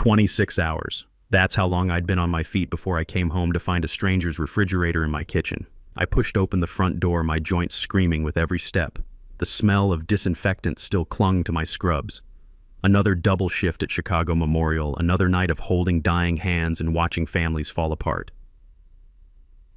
26 hours. That's how long I'd been on my feet before I came home to find a stranger's refrigerator in my kitchen. I pushed open the front door, my joints screaming with every step. The smell of disinfectant still clung to my scrubs. Another double shift at Chicago Memorial, another night of holding dying hands and watching families fall apart.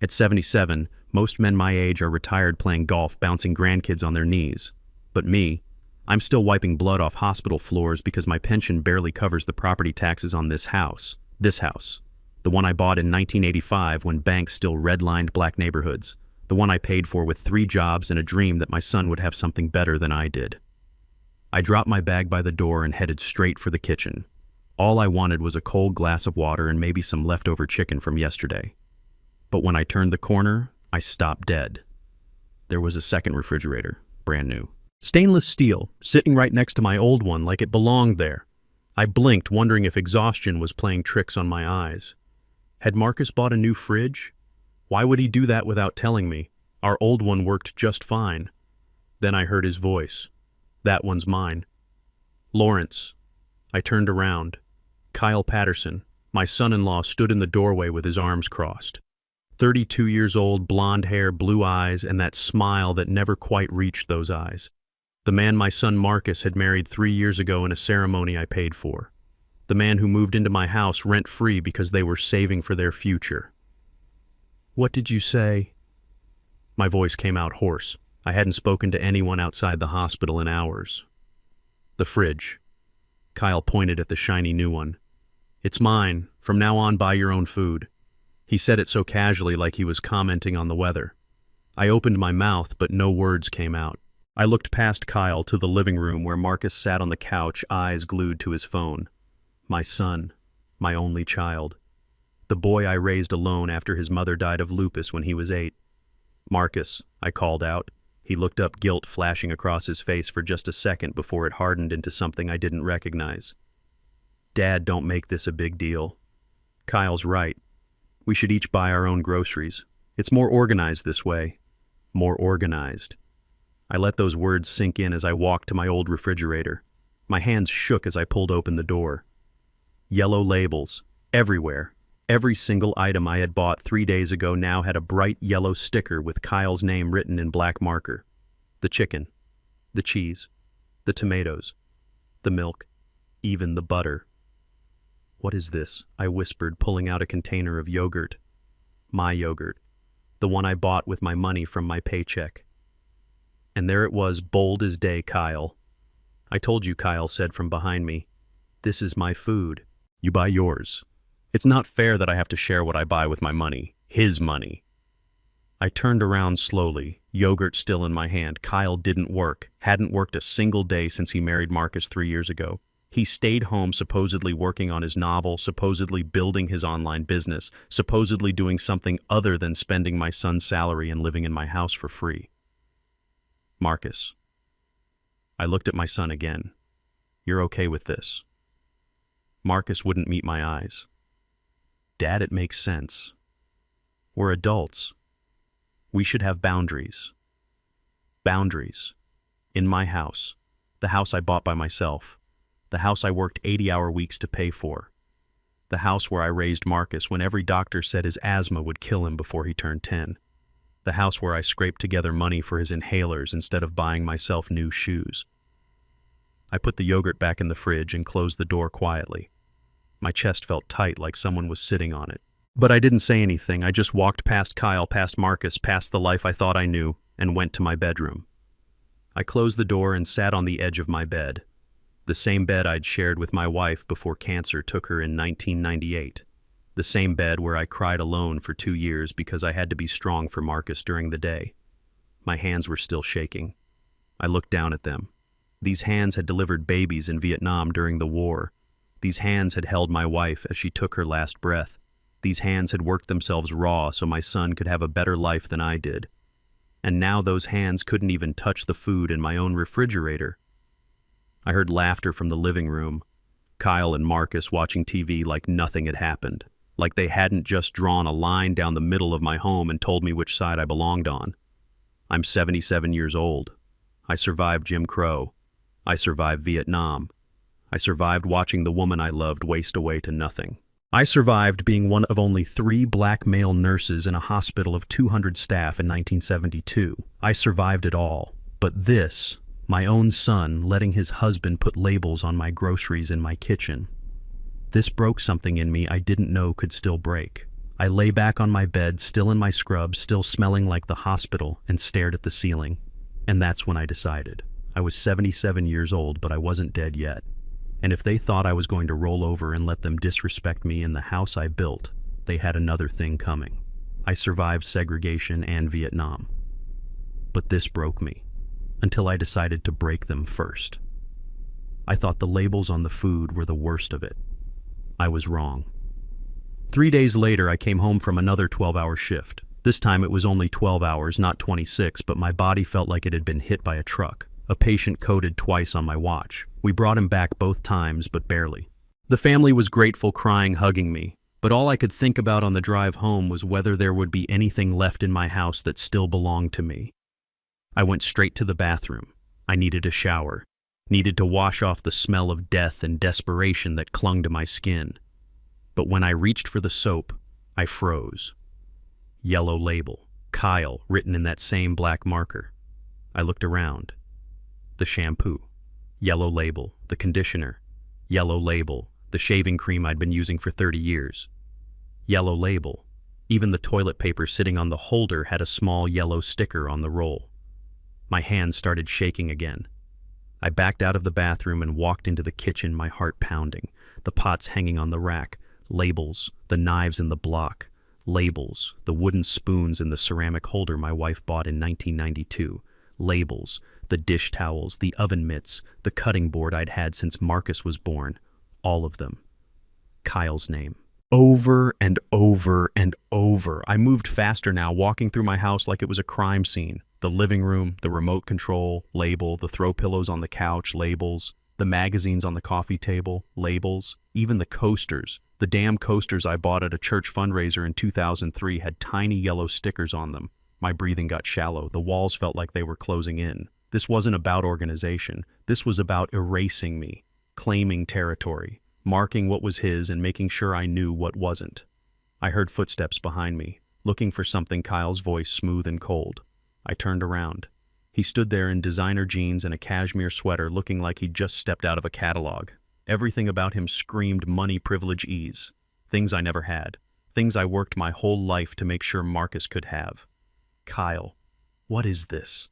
At 77, most men my age are retired playing golf, bouncing grandkids on their knees. But me, I'm still wiping blood off hospital floors because my pension barely covers the property taxes on this house. This house. The one I bought in 1985 when banks still redlined black neighborhoods. The one I paid for with 3 jobs and a dream that my son would have something better than I did. I dropped my bag by the door and headed straight for the kitchen. All I wanted was a cold glass of water and maybe some leftover chicken from yesterday. But when I turned the corner, I stopped dead. There was a second refrigerator, brand new. Stainless steel, sitting right next to my old one like it belonged there. I blinked, wondering if exhaustion was playing tricks on my eyes. Had Marcus bought a new fridge? Why would he do that without telling me? Our old one worked just fine. Then I heard his voice. That one's mine. Lawrence. I turned around. Kyle Patterson, my son-in-law, stood in the doorway with his arms crossed. 32 years old, blonde hair, blue eyes, and that smile that never quite reached those eyes. The man my son Marcus had married 3 years ago in a ceremony I paid for. The man who moved into my house rent-free because they were saving for their future. "What did you say?" My voice came out hoarse. I hadn't spoken to anyone outside the hospital in hours. "The fridge." Kyle pointed at the shiny new one. "It's mine. From now on, buy your own food." He said it so casually, like he was commenting on the weather. I opened my mouth, but no words came out. I looked past Kyle to the living room where Marcus sat on the couch, eyes glued to his phone. My son, my only child. The boy I raised alone after his mother died of lupus when he was 8. "Marcus," I called out. He looked up, guilt flashing across his face for just a second before it hardened into something I didn't recognize. "Dad, don't make this a big deal. Kyle's right. We should each buy our own groceries. It's more organized this way. More organized." I let those words sink in as I walked to my old refrigerator. My hands shook as I pulled open the door. Yellow labels, everywhere. Every single item I had bought 3 days ago now had a bright yellow sticker with Kyle's name written in black marker. The chicken, the cheese, the tomatoes, the milk, even the butter. "What is this?" I whispered, pulling out a container of yogurt. My yogurt, the one I bought with my money from my paycheck. And there it was, bold as day, Kyle. "I told you," Kyle said from behind me. "This is my food. You buy yours. It's not fair that I have to share what I buy with my money. His money." I turned around slowly, yogurt still in my hand. Kyle didn't work, hadn't worked a single day since he married Marcus 3 years ago. He stayed home, supposedly working on his novel, supposedly building his online business, supposedly doing something other than spending my son's salary and living in my house for free. "Marcus." I looked at my son again. "You're okay with this?" Marcus wouldn't meet my eyes. "Dad, it makes sense. We're adults. We should have boundaries." Boundaries. In my house. The house I bought by myself. The house I worked 80-hour weeks to pay for. The house where I raised Marcus when every doctor said his asthma would kill him before he turned 10. The house where I scraped together money for his inhalers instead of buying myself new shoes. I put the yogurt back in the fridge and closed the door quietly. My chest felt tight, like someone was sitting on it. But I didn't say anything. I just walked past Kyle, past Marcus, past the life I thought I knew, and went to my bedroom. I closed the door and sat on the edge of my bed. The same bed I'd shared with my wife before cancer took her in 1998. The same bed where I cried alone for 2 years because I had to be strong for Marcus during the day. My hands were still shaking. I looked down at them. These hands had delivered babies in Vietnam during the war. These hands had held my wife as she took her last breath. These hands had worked themselves raw so my son could have a better life than I did. And now those hands couldn't even touch the food in my own refrigerator. I heard laughter from the living room. Kyle and Marcus watching TV like nothing had happened. Like they hadn't just drawn a line down the middle of my home and told me which side I belonged on. I'm 77 years old. I survived Jim Crow. I survived Vietnam. I survived watching the woman I loved waste away to nothing. I survived being one of only 3 black male nurses in a hospital of 200 staff in 1972. I survived it all. But this, my own son letting his husband put labels on my groceries in my kitchen, this broke something in me I didn't know could still break. I lay back on my bed, still in my scrubs, still smelling like the hospital, and stared at the ceiling. And that's when I decided. I was 77 years old, but I wasn't dead yet. And if they thought I was going to roll over and let them disrespect me in the house I built, they had another thing coming. I survived segregation and Vietnam. But this broke me, until I decided to break them first. I thought the labels on the food were the worst of it. I was wrong. 3 days later, I came home from another 12-hour shift. This time it was only 12 hours, not 26, but my body felt like it had been hit by a truck. A patient coded twice on my watch. We brought him back both times, but barely. The family was grateful, crying, hugging me. But all I could think about on the drive home was whether there would be anything left in my house that still belonged to me. I went straight to the bathroom. I needed a shower. Needed to wash off the smell of death and desperation that clung to my skin. But when I reached for the soap, I froze. Yellow label, Kyle, written in that same black marker. I looked around. The shampoo. Yellow label, the conditioner. Yellow label, the shaving cream I'd been using for 30 years. Yellow label. Even the toilet paper sitting on the holder had a small yellow sticker on the roll. My hands started shaking again. I backed out of the bathroom and walked into the kitchen, my heart pounding. The pots hanging on the rack. Labels, the knives in the block. Labels, the wooden spoons in the ceramic holder my wife bought in 1992. Labels, the dish towels, the oven mitts, the cutting board I'd had since Marcus was born. All of them. Kyle's name. Over and over and over. I moved faster now, walking through my house like it was a crime scene. The living room, the remote control, label, the throw pillows on the couch, labels, the magazines on the coffee table, labels, even the coasters. The damn coasters I bought at a church fundraiser in 2003 had tiny yellow stickers on them. My breathing got shallow. The walls felt like they were closing in. This wasn't about organization. This was about erasing me, claiming territory, marking what was his and making sure I knew what wasn't. I heard footsteps behind me, looking for something, Kyle's voice smooth and cold. I turned around. He stood there in designer jeans and a cashmere sweater, looking like he'd just stepped out of a catalog. Everything about him screamed money, privilege, ease. Things I never had. Things I worked my whole life to make sure Marcus could have. Kyle, what is this?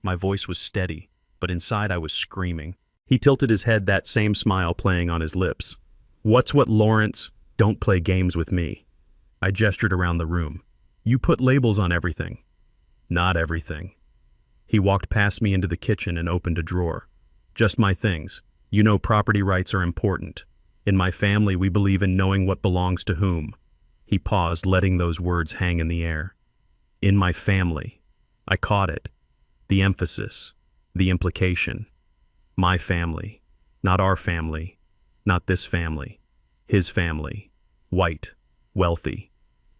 My voice was steady, but inside I was screaming. He tilted his head, that same smile playing on his lips. What's what, Lawrence? Don't play games with me. I gestured around the room. You put labels on everything. Not everything. He walked past me into the kitchen and opened a drawer. Just my things. You know property rights are important. In my family, we believe in knowing what belongs to whom. He paused, letting those words hang in the air. In my family. I caught it. The emphasis. The implication. My family. Not our family. Not this family. His family. White. Wealthy.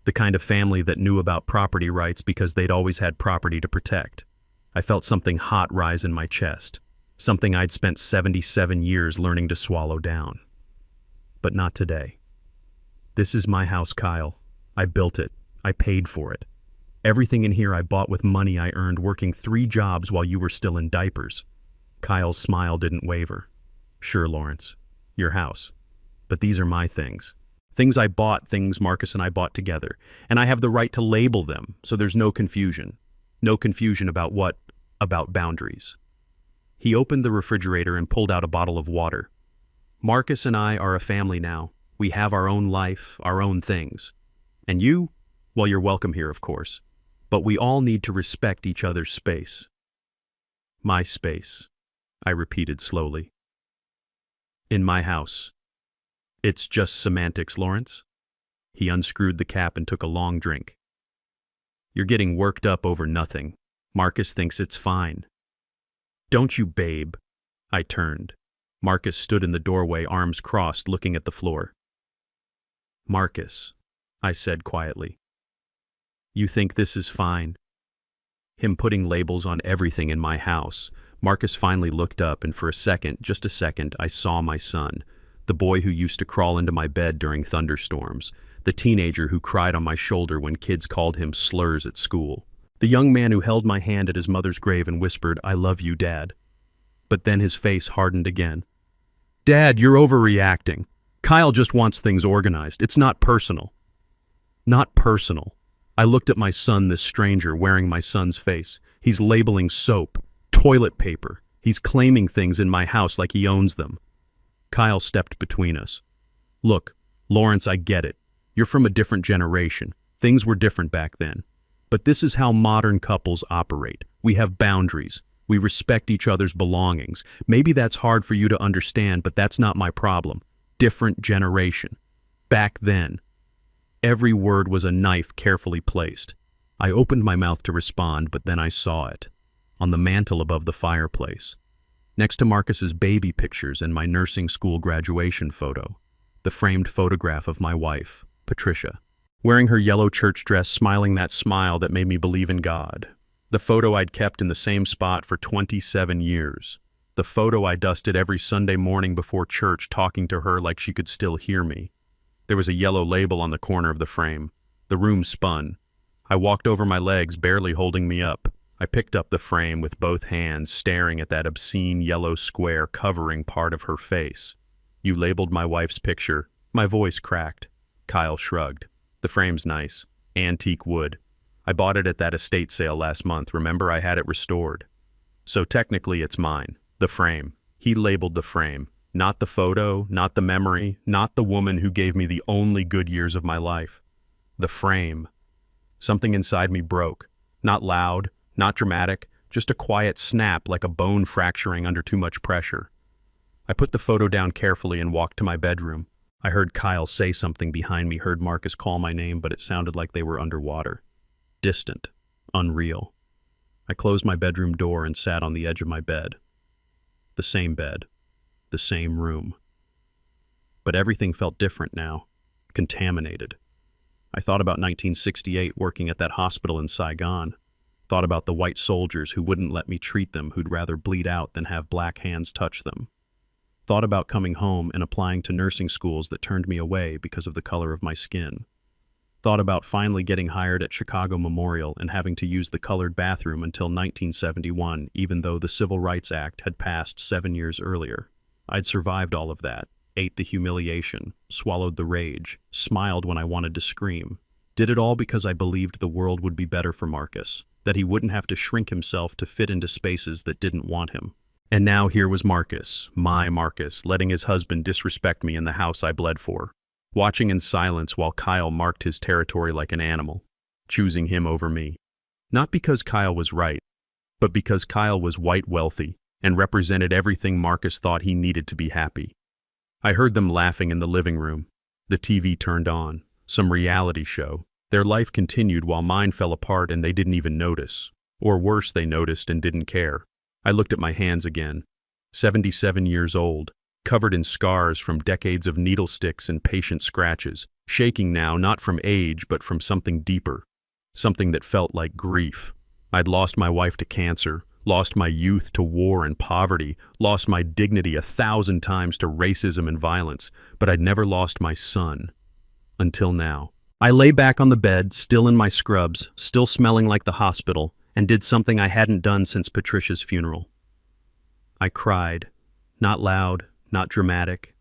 The kind of family that knew about property rights because they'd always had property to protect. I felt something hot rise in my chest. Something I'd spent 77 years learning to swallow down. But not today. This is my house, Kyle. I built it. I paid for it. Everything in here I bought with money I earned working 3 jobs while you were still in diapers. Kyle's smile didn't waver. Sure, Lawrence. Your house. But these are my things. Things I bought, things Marcus and I bought together. And I have the right to label them, so there's no confusion. No confusion about what? About boundaries. He opened the refrigerator and pulled out a bottle of water. Marcus and I are a family now. We have our own life, our own things. And you? Well, you're welcome here, of course. But we all need to respect each other's space. My space, I repeated slowly. In my house. It's just semantics, Lawrence. He unscrewed the cap and took a long drink. You're getting worked up over nothing. Marcus thinks it's fine. Don't you, babe? I turned. Marcus stood in the doorway, arms crossed, looking at the floor. Marcus, I said quietly. You think this is fine? Him putting labels on everything in my house, Marcus finally looked up, and for a second, just a second, I saw my son, the boy who used to crawl into my bed during thunderstorms, the teenager who cried on my shoulder when kids called him slurs at school, the young man who held my hand at his mother's grave and whispered, "I love you, Dad." But then his face hardened again. "Dad, you're overreacting. Kyle just wants things organized. It's not personal." Not personal. I looked at my son, this stranger, wearing my son's face. He's labeling soap, toilet paper. He's claiming things in my house like he owns them. Kyle stepped between us. "Look, Lawrence, I get it. You're from a different generation. Things were different back then. But this is how modern couples operate. We have boundaries. We respect each other's belongings. Maybe that's hard for you to understand, but that's not my problem. Different generation. Back then." Every word was a knife carefully placed. I opened my mouth to respond, but then I saw it. On the mantel above the fireplace. Next to Marcus's baby pictures and my nursing school graduation photo. The framed photograph of my wife, Patricia, wearing her yellow church dress, smiling that smile that made me believe in God. The photo I'd kept in the same spot for 27 years. The photo I dusted every Sunday morning before church, talking to her like she could still hear me. There was a yellow label on the corner of the frame. The room spun. I walked over my legs, barely holding me up. I picked up the frame with both hands, staring at that obscene yellow square covering part of her face. "You labeled my wife's picture." My voice cracked. Kyle shrugged. "The frame's nice. Antique wood. I bought it at that estate sale last month. Remember, I had it restored. So technically it's mine. The frame." He labeled the frame. Not the photo, not the memory, not the woman who gave me the only good years of my life. The frame. Something inside me broke. Not loud, not dramatic, just a quiet snap like a bone fracturing under too much pressure. I put the photo down carefully and walked to my bedroom. I heard Kyle say something behind me, heard Marcus call my name, but it sounded like they were underwater. Distant. Unreal. I closed my bedroom door and sat on the edge of my bed. The same bed. The same room. But everything felt different now. Contaminated. I thought about 1968 working at that hospital in Saigon. Thought about the white soldiers who wouldn't let me treat them, who'd rather bleed out than have black hands touch them. Thought about coming home and applying to nursing schools that turned me away because of the color of my skin. Thought about finally getting hired at Chicago Memorial and having to use the colored bathroom until 1971, even though the Civil Rights Act had passed 7 years earlier. I'd survived all of that, ate the humiliation, swallowed the rage, smiled when I wanted to scream. Did it all because I believed the world would be better for Marcus, that he wouldn't have to shrink himself to fit into spaces that didn't want him. And now here was Marcus, my Marcus, letting his husband disrespect me in the house I bled for, watching in silence while Kyle marked his territory like an animal, choosing him over me. Not because Kyle was right, but because Kyle was white, wealthy, and represented everything Marcus thought he needed to be happy. I heard them laughing in the living room. The TV turned on. Some reality show. Their life continued while mine fell apart and they didn't even notice. Or worse, they noticed and didn't care. I looked at my hands again. 77 years old, covered in scars from decades of needle sticks and patient scratches, shaking now not from age but from something deeper. Something that felt like grief. I'd lost my wife to cancer. Lost my youth to war and poverty, lost my dignity 1,000 times to racism and violence, but I'd never lost my son. Until now. I lay back on the bed, still in my scrubs, still smelling like the hospital, and did something I hadn't done since Patricia's funeral. I cried. Not loud, not dramatic,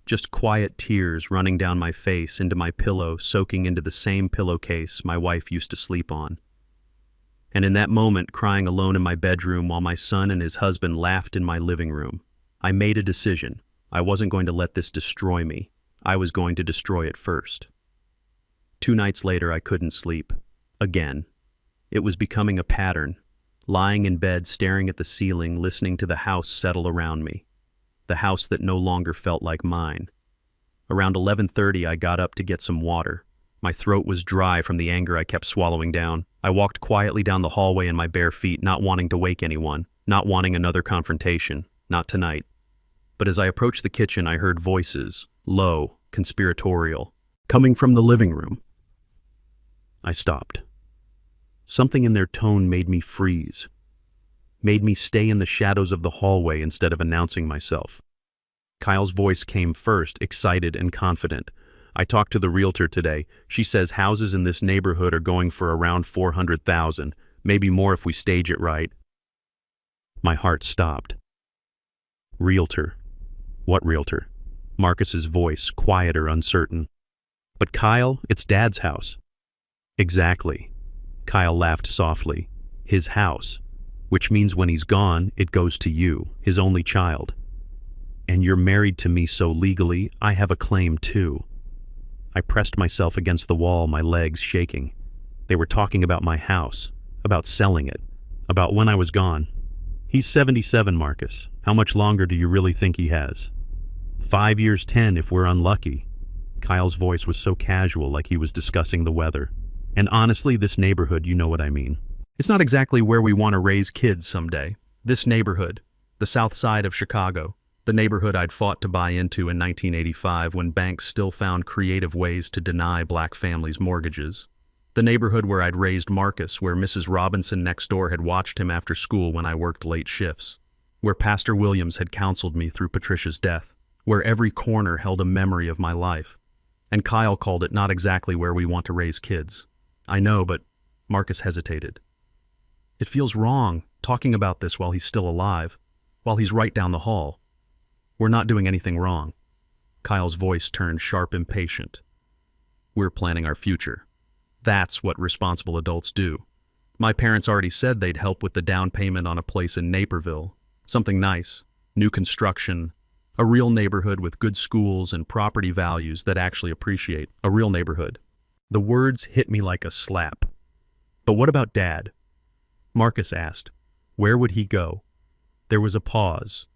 just quiet tears running down my face into my pillow, soaking into the same pillowcase my wife used to sleep on. And in that moment, crying alone in my bedroom while my son and his husband laughed in my living room, I made a decision. I wasn't going to let this destroy me. I was going to destroy it first. 2 nights later, I couldn't sleep. Again. It was becoming a pattern. Lying in bed, staring at the ceiling, listening to the house settle around me. The house that no longer felt like mine. Around 11:30, I got up to get some water. My throat was dry from the anger I kept swallowing down. I walked quietly down the hallway in my bare feet, not wanting to wake anyone, not wanting another confrontation, not tonight. But as I approached the kitchen, I heard voices, low, conspiratorial, coming from the living room. I stopped. Something in their tone made me freeze. made me stay in the shadows of the hallway instead of announcing myself. Kyle's voice came first, excited and confident. I talked to the realtor today. She says houses in this neighborhood are going for around $400,000, maybe more if we stage it right. My heart stopped. Realtor? What realtor? Marcus's voice, quieter, uncertain. But Kyle, it's Dad's house. Exactly. Kyle laughed softly. His house. Which means when he's gone, it goes to you, his only child. And you're married to me, so legally, I have a claim too. I pressed myself against the wall, my legs shaking. They were talking about my house, about selling it, about when I was gone. He's 77, Marcus. How much longer do you really think he has? 5 years, 10 if we're unlucky. Kyle's voice was so casual, like he was discussing the weather. And honestly, this neighborhood, you know what I mean. It's not exactly where we want to raise kids someday. This neighborhood, the south side of Chicago, the neighborhood I'd fought to buy into in 1985 when banks still found creative ways to deny black families mortgages. The neighborhood where I'd raised Marcus, where Mrs. Robinson next door had watched him after school when I worked late shifts. Where Pastor Williams had counseled me through Patricia's death. Where every corner held a memory of my life. And Kyle called it not exactly where we want to raise kids. I know, but Marcus hesitated. It feels wrong, talking about this while he's still alive, while he's right down the hall. We're not doing anything wrong. Kyle's voice turned sharp, impatient. We're planning our future. That's what responsible adults do. My parents already said they'd help with the down payment on a place in Naperville. Something nice, new construction, a real neighborhood with good schools and property values that actually appreciate a real neighborhood. The words hit me like a slap. But what about Dad? Marcus asked. Where would he go? There was a pause.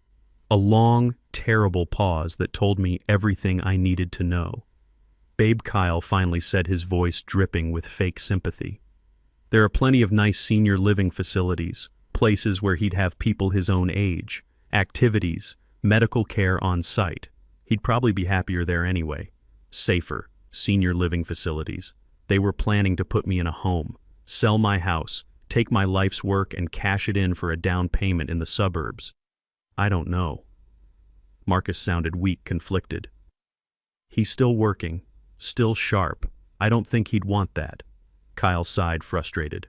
A long, terrible pause that told me everything I needed to know. Babe Kyle finally said, his voice dripping with fake sympathy. There are plenty of nice senior living facilities, places where he'd have people his own age, activities, medical care on site. He'd probably be happier there anyway. Safer, senior living facilities. They were planning to put me in a home, sell my house, take my life's work and cash it in for a down payment in the suburbs. I don't know. Marcus sounded weak, conflicted. He's still working, still sharp. I don't think he'd want that. Kyle sighed, frustrated.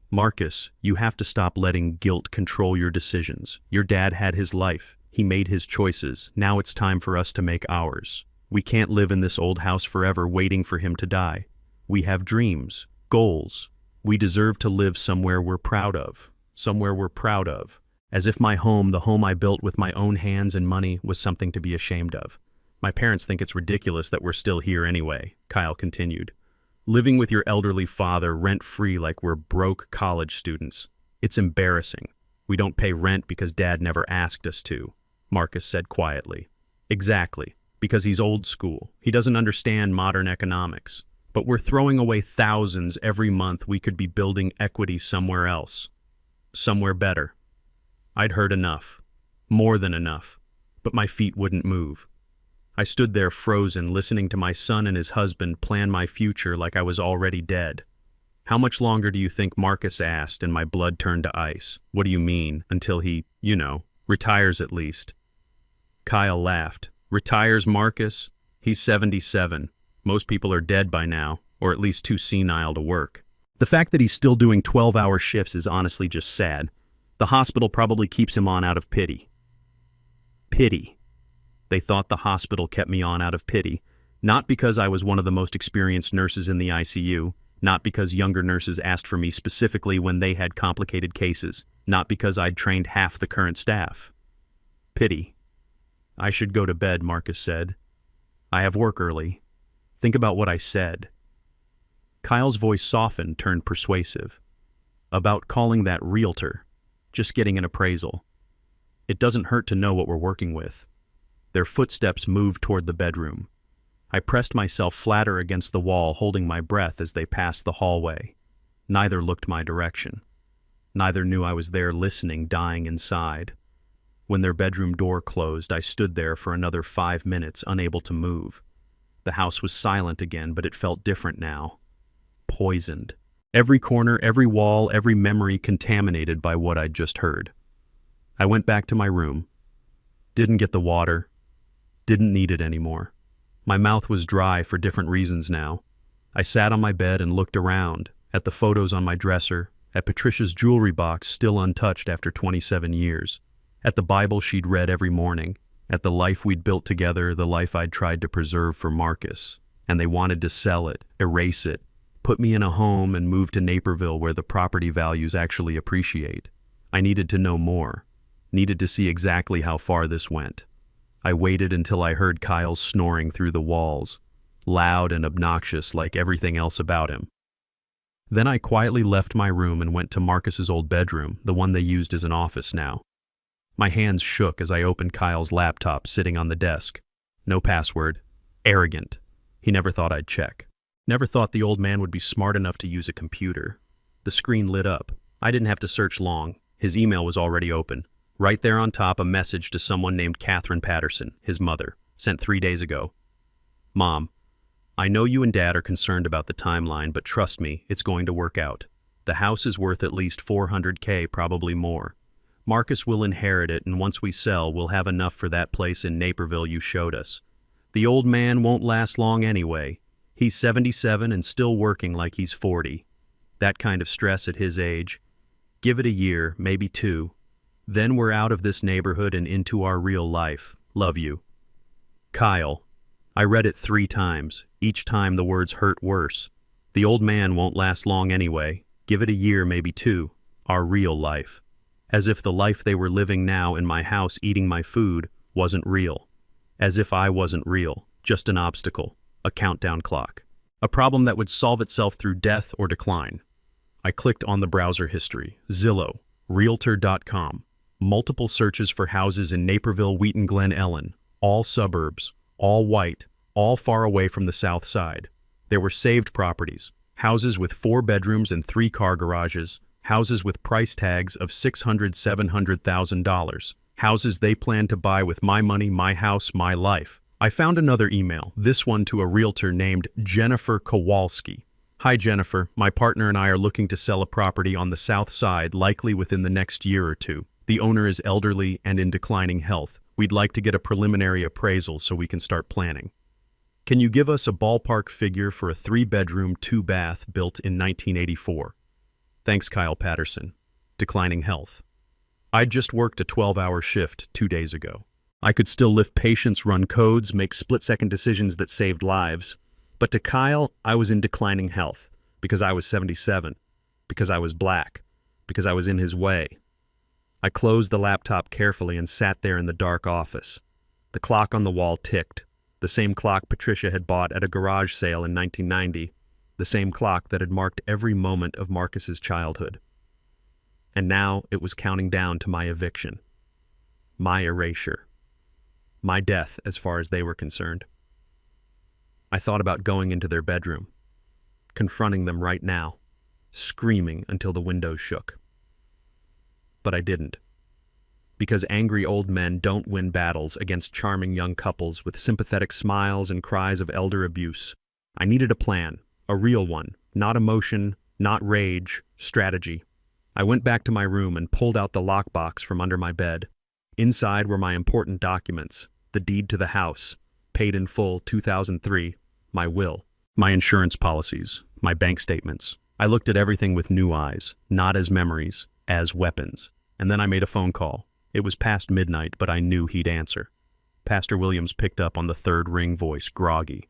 Marcus, you have to stop letting guilt control your decisions. Your dad had his life. He made his choices. Now it's time for us to make ours. We can't live in this old house forever waiting for him to die. We have dreams, goals. We deserve to live somewhere we're proud of. Somewhere we're proud of. As if my home, the home I built with my own hands and money, was something to be ashamed of. My parents think it's ridiculous that we're still here anyway, Kyle continued. Living with your elderly father rent-free like we're broke college students. It's embarrassing. We don't pay rent because Dad never asked us to, Marcus said quietly. Exactly, because he's old school. He doesn't understand modern economics. But we're throwing away thousands every month we could be building equity somewhere else. Somewhere better. I'd heard enough. More than enough. But my feet wouldn't move. I stood there frozen, listening to my son and his husband plan my future like I was already dead. How much longer do you think, Marcus asked, and my blood turned to ice. What do you mean? Until he, retires at least. Kyle laughed. Retires, Marcus? He's 77. Most people are dead by now, or at least too senile to work. The fact that he's still doing 12-hour shifts is honestly just sad. The hospital probably keeps him on out of pity. Pity. They thought the hospital kept me on out of pity, not because I was one of the most experienced nurses in the ICU, not because younger nurses asked for me specifically when they had complicated cases, not because I'd trained half the current staff. Pity. I should go to bed, Marcus said. I have work early. Think about what I said. Kyle's voice softened, turned persuasive. About calling that realtor. Just getting an appraisal. It doesn't hurt to know what we're working with. Their footsteps moved toward the bedroom. I pressed myself flatter against the wall, holding my breath as they passed the hallway. Neither looked my direction. Neither knew I was there listening, dying inside. When their bedroom door closed, I stood there for another 5 minutes, unable to move. The house was silent again, but it felt different now. Poisoned. Every corner, every wall, every memory contaminated by what I'd just heard. I went back to my room. Didn't get the water. Didn't need it anymore. My mouth was dry for different reasons now. I sat on my bed and looked around, at the photos on my dresser, at Patricia's jewelry box still untouched after 27 years, at the Bible she'd read every morning, at the life we'd built together, the life I'd tried to preserve for Marcus, and they wanted to sell it, erase it, put me in a home and move to Naperville where the property values actually appreciate. I needed to know more, needed to see exactly how far this went. I waited until I heard Kyle snoring through the walls, loud and obnoxious like everything else about him. Then I quietly left my room and went to Marcus's old bedroom, the one they used as an office now. My hands shook as I opened Kyle's laptop sitting on the desk. No password. Arrogant. He never thought I'd check. Never thought the old man would be smart enough to use a computer. The screen lit up. I didn't have to search long. His email was already open. Right there on top, a message to someone named Catherine Patterson, his mother, sent 3 days ago. Mom, I know you and Dad are concerned about the timeline, but trust me, it's going to work out. The house is worth at least $400K, probably more. Marcus will inherit it, and once we sell, we'll have enough for that place in Naperville you showed us. The old man won't last long anyway. He's 77 and still working like he's 40. That kind of stress at his age. Give it a year, maybe 2. Then we're out of this neighborhood and into our real life. Love you. Kyle. I read it 3 times. Each time the words hurt worse. The old man won't last long anyway. Give it a year, maybe 2. Our real life. As if the life they were living now in my house eating my food wasn't real. As if I wasn't real. Just an obstacle. A countdown clock. A problem that would solve itself through death or decline. I clicked on the browser history. Zillow. Realtor.com. Multiple searches for houses in Naperville, Wheaton Glen Ellen. All suburbs. All white, all far away from the south side. There were saved properties, houses with 4 bedrooms and 3 car garages, houses with price tags of $600,000, $700,000, houses they planned to buy with my money, my house, my life. I found another email, this one to a realtor named Jennifer Kowalski. Hi Jennifer, my partner and I are looking to sell a property on the south side, likely within the next year or 2. The owner is elderly and in declining health. We'd like to get a preliminary appraisal so we can start planning. Can you give us a ballpark figure for a 3-bedroom, 2-bath built in 1984? Thanks, Kyle Patterson. Declining health. I'd just worked a 12-hour shift 2 days ago. I could still lift patients, run codes, make split-second decisions that saved lives. But to Kyle, I was in declining health because I was 77, because I was black, because I was in his way. I closed the laptop carefully and sat there in the dark office. The clock on the wall ticked, the same clock Patricia had bought at a garage sale in 1990, the same clock that had marked every moment of Marcus's childhood. And now it was counting down to my eviction, my erasure, my death as far as they were concerned. I thought about going into their bedroom, confronting them right now, screaming until the windows shook. But I didn't. Because angry old men don't win battles against charming young couples with sympathetic smiles and cries of elder abuse. I needed a plan, a real one, not emotion, not rage, strategy. I went back to my room and pulled out the lockbox from under my bed. Inside were my important documents, the deed to the house, paid in full 2003, my will, my insurance policies, my bank statements. I looked at everything with new eyes, not as memories, as weapons. And then I made a phone call. It was past midnight, but I knew he'd answer. Pastor Williams picked up on the 3rd ring voice, groggy.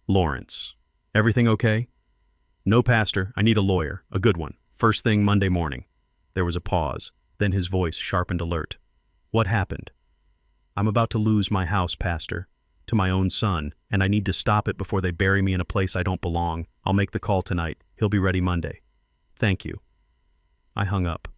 Lawrence. Everything okay? No, Pastor. I need a lawyer. A good one. First thing Monday morning. There was a pause. Then his voice sharpened alert. What happened? I'm about to lose my house, Pastor. To my own son, and I need to stop it before they bury me in a place I don't belong. I'll make the call tonight. He'll be ready Monday. Thank you. I hung up.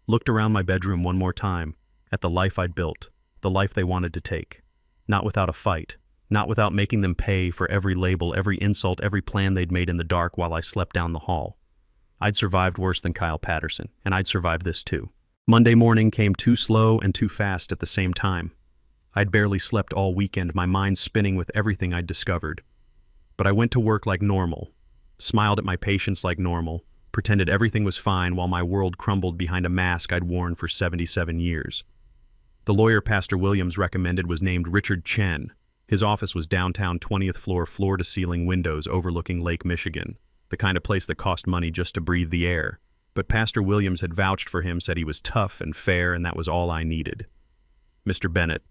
Looked around my bedroom one more time, at the life I'd built, the life they wanted to take. Not without a fight, not without making them pay for every label, every insult, every plan they'd made in the dark while I slept down the hall. I'd survived worse than Kyle Patterson, and I'd survived this too. Monday morning came too slow and too fast at the same time. I'd barely slept all weekend, my mind spinning with everything I'd discovered. But I went to work like normal, smiled at my patients like normal, pretended everything was fine while my world crumbled behind a mask I'd worn for 77 years. The lawyer Pastor Williams recommended was named Richard Chen. His office was downtown 20th floor, floor-to-ceiling windows overlooking Lake Michigan, the kind of place that cost money just to breathe the air. But Pastor Williams had vouched for him, said he was tough and fair, and that was all I needed. Mr. Bennett.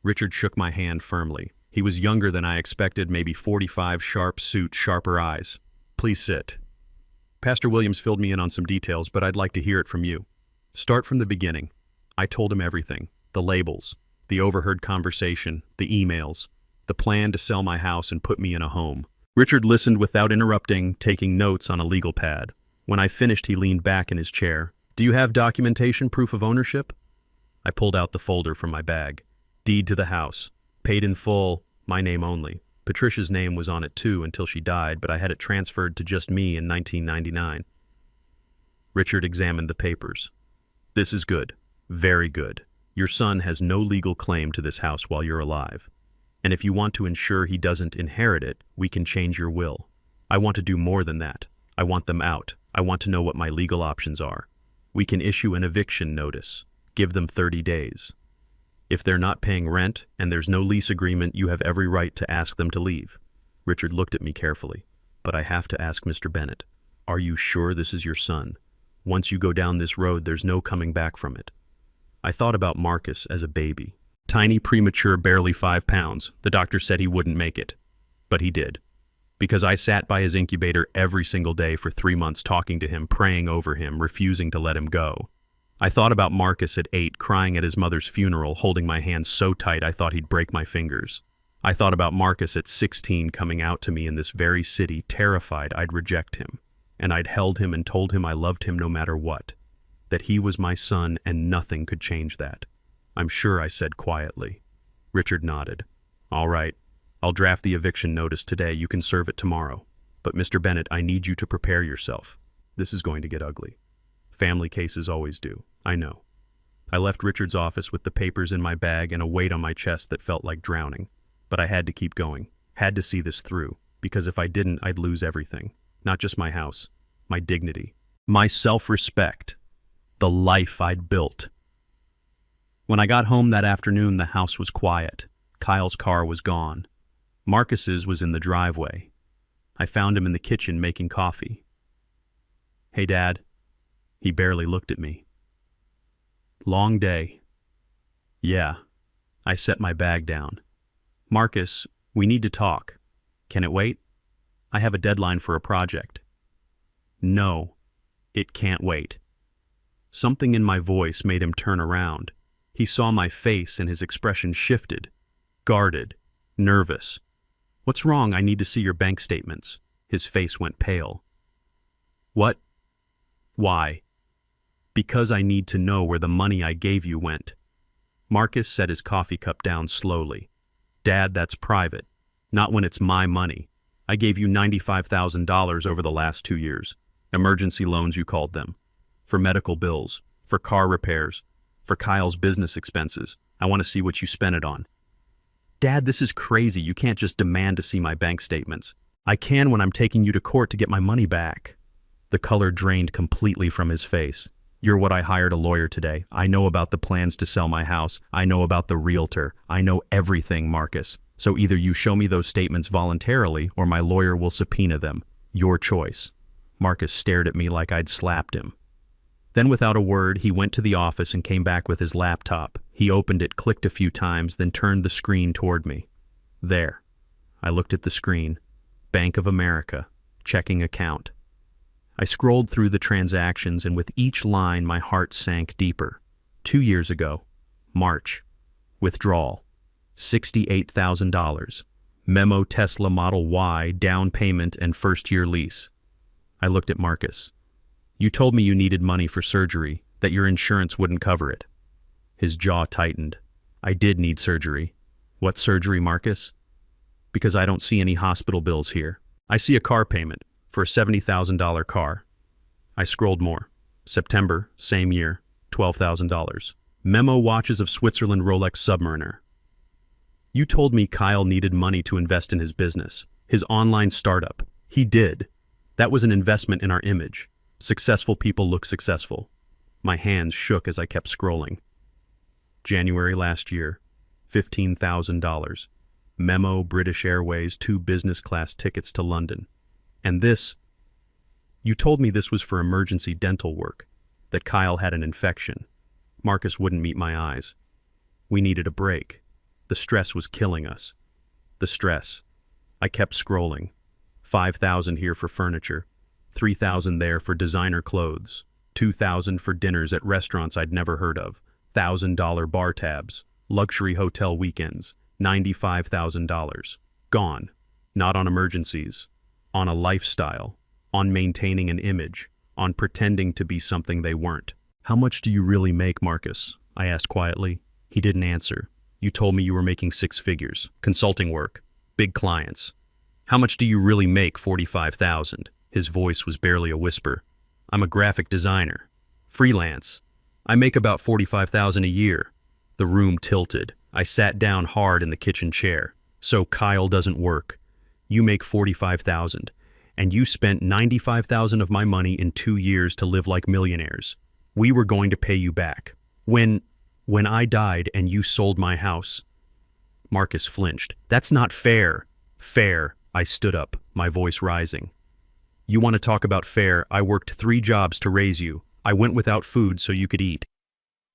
Richard shook my hand firmly. He was younger than I expected, maybe 45, sharp suit, sharper eyes. Please sit. Pastor Williams filled me in on some details, but I'd like to hear it from you. Start from the beginning. I told him everything. The labels, the overheard conversation, the emails, the plan to sell my house and put me in a home. Richard listened without interrupting, taking notes on a legal pad. When I finished, he leaned back in his chair. Do you have documentation, proof of ownership? I pulled out the folder from my bag. Deed to the house. Paid in full, my name only. Patricia's name was on it too until she died, but I had it transferred to just me in 1999. Richard examined the papers. This is good. Very good. Your son has no legal claim to this house while you're alive. And if you want to ensure he doesn't inherit it, we can change your will. I want to do more than that. I want them out. I want to know what my legal options are. We can issue an eviction notice. Give them 30 days. If they're not paying rent and there's no lease agreement, you have every right to ask them to leave. Richard looked at me carefully. But I have to ask Mr. Bennett, are you sure this is your son? Once you go down this road, there's no coming back from it. I thought about Marcus as a baby. Tiny, premature, barely 5 pounds. The doctor said he wouldn't make it. But he did. Because I sat by his incubator every single day for 3 months, talking to him, praying over him, refusing to let him go. I thought about Marcus at 8, crying at his mother's funeral, holding my hand so tight I thought he'd break my fingers. I thought about Marcus at 16 coming out to me in this very city, terrified I'd reject him. And I'd held him and told him I loved him no matter what. That he was my son and nothing could change that. I'm sure, I said quietly. Richard nodded. All right. I'll draft the eviction notice today. You can serve it tomorrow. But Mr. Bennett, I need you to prepare yourself. This is going to get ugly. Family cases always do. I know. I left Richard's office with the papers in my bag and a weight on my chest that felt like drowning. But I had to keep going. Had to see this through. Because if I didn't, I'd lose everything. Not just my house. My dignity. My self-respect. The life I'd built. When I got home that afternoon, the house was quiet. Kyle's car was gone. Marcus's was in the driveway. I found him in the kitchen making coffee. Hey, Dad. He barely looked at me. Long day. Yeah. I set my bag down. Marcus, we need to talk. Can it wait? I have a deadline for a project. No, it can't wait. Something in my voice made him turn around. He saw my face and his expression shifted. Guarded. Nervous. What's wrong? I need to see your bank statements. His face went pale. What? Why? Because I need to know where the money I gave you went. Marcus set his coffee cup down slowly. Dad, that's private. Not when it's my money. I gave you $95,000 over the last 2 years. Emergency loans, you called them. For medical bills. For car repairs. For Kyle's business expenses. I want to see what you spent it on. Dad, this is crazy. You can't just demand to see my bank statements. I can when I'm taking you to court to get my money back. The color drained completely from his face. You're what I hired a lawyer today. I know about the plans to sell my house. I know about the realtor. I know everything, Marcus. So either you show me those statements voluntarily or my lawyer will subpoena them. Your choice. Marcus stared at me like I'd slapped him. Then without a word, he went to the office and came back with his laptop. He opened it, clicked a few times, then turned the screen toward me. There. I looked at the screen. Bank of America. Checking account. I scrolled through the transactions, and with each line my heart sank deeper. 2 years ago. March. Withdrawal. $68,000. Memo Tesla Model Y, down payment and first-year lease. I looked at Marcus. You told me you needed money for surgery, that your insurance wouldn't cover it. His jaw tightened. I did need surgery. What surgery, Marcus? Because I don't see any hospital bills here. I see a car payment for a $70,000 car. I scrolled more. September, same year, $12,000. Memo Watches of Switzerland Rolex Submariner. You told me Kyle needed money to invest in his business, his online startup. He did. That was an investment in our image. Successful people look successful. My hands shook as I kept scrolling. January last year, $15,000. Memo, British Airways, 2 business class tickets to London. And this, you told me this was for emergency dental work, that Kyle had an infection. Marcus wouldn't meet my eyes. We needed a break. The stress was killing us. The stress. I kept scrolling. 5,000 here for furniture, 3,000 there for designer clothes, 2,000 for dinners at restaurants I'd never heard of, $1,000 bar tabs, luxury hotel weekends, $95,000. Gone. Not on emergencies. On a lifestyle. On maintaining an image. On pretending to be something they weren't. How much do you really make, Marcus? I asked quietly. He didn't answer. You told me you were making 6 figures. Consulting work. Big clients. How much do you really make? 45,000. His voice was barely a whisper. I'm a graphic designer. Freelance. I make about 45,000 a year. The room tilted. I sat down hard in the kitchen chair. So Kyle doesn't work. You make 45,000. And you spent 95,000 of my money in 2 years to live like millionaires. We were going to pay you back. When I died and you sold my house. Marcus flinched. That's not fair. Fair. I stood up, my voice rising. You want to talk about fair? I worked 3 jobs to raise you. I went without food so you could eat.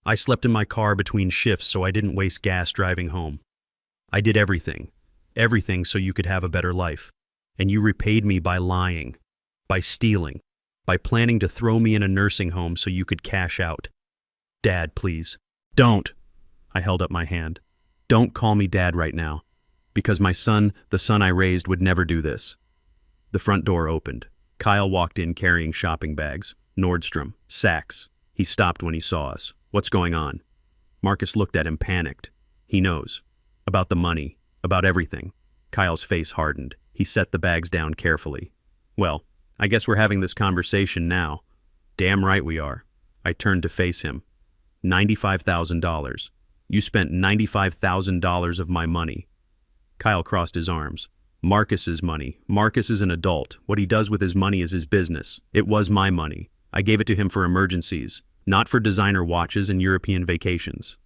I slept in my car between shifts so I didn't waste gas driving home. I did everything. Everything so you could have a better life. And you repaid me by lying, by stealing, by planning to throw me in a nursing home so you could cash out. Dad, please. Don't. I held up my hand. Don't call me Dad right now. Because my son, the son I raised, would never do this. The front door opened. Kyle walked in carrying shopping bags. Nordstrom. Saks. He stopped when he saw us. What's going on? Marcus looked at him, panicked. He knows. About the money. About everything. Kyle's face hardened. He set the bags down carefully. Well, I guess we're having this conversation now. Damn right we are. I turned to face him. $95,000. You spent $95,000 of my money. Kyle crossed his arms. Marcus's money. Marcus is an adult. What he does with his money is his business. It was my money. I gave it to him for emergencies, not for designer watches and European vacations.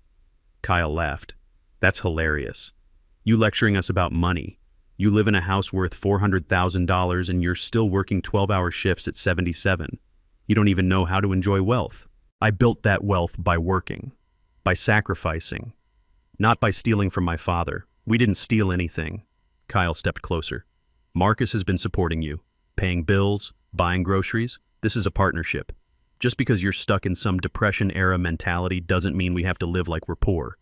Kyle laughed. That's hilarious. You lecturing us about money. You live in a house worth $400,000 and you're still working 12-hour shifts at 77. You don't even know how to enjoy wealth. I built that wealth by working, by sacrificing, not by stealing from my father. We didn't steal anything. Kyle stepped closer. Marcus has been supporting you, paying bills, buying groceries. This is a partnership. Just because you're stuck in some Depression-era mentality doesn't mean we have to live like we're poor.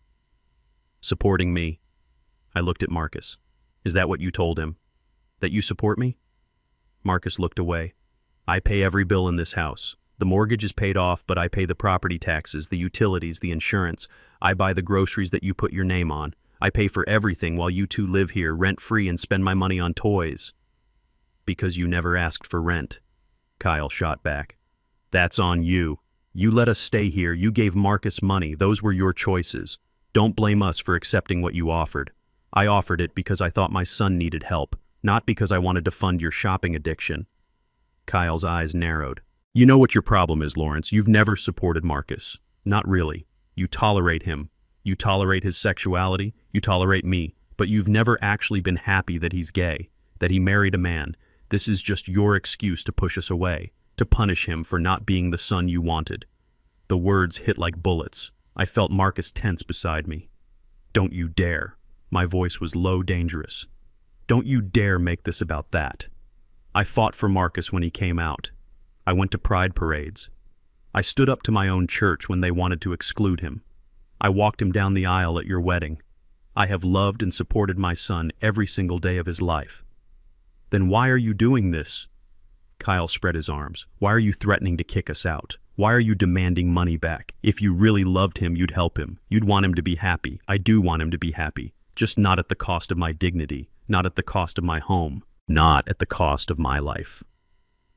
Supporting me. I looked at Marcus. Is that what you told him? That you support me? Marcus looked away. I pay every bill in this house. The mortgage is paid off, but I pay the property taxes, the utilities, the insurance. I buy the groceries that you put your name on. I pay for everything while you two live here rent-free and spend my money on toys. Because you never asked for rent. Kyle shot back. That's on you. You let us stay here. You gave Marcus money. Those were your choices. Don't blame us for accepting what you offered. I offered it because I thought my son needed help, not because I wanted to fund your shopping addiction. Kyle's eyes narrowed. You know what your problem is, Lawrence. You've never supported Marcus. Not really. You tolerate him. You tolerate his sexuality. You tolerate me. But you've never actually been happy that he's gay, that he married a man. This is just your excuse to push us away, to punish him for not being the son you wanted. The words hit like bullets. I felt Marcus tense beside me. Don't you dare. My voice was low, dangerous. Don't you dare make this about that. I fought for Marcus when he came out. I went to pride parades. I stood up to my own church when they wanted to exclude him. I walked him down the aisle at your wedding. I have loved and supported my son every single day of his life. Then why are you doing this? Kyle spread his arms. Why are you threatening to kick us out? Why are you demanding money back? If you really loved him, you'd help him. You'd want him to be happy. I do want him to be happy. Just not at the cost of my dignity, not at the cost of my home, not at the cost of my life.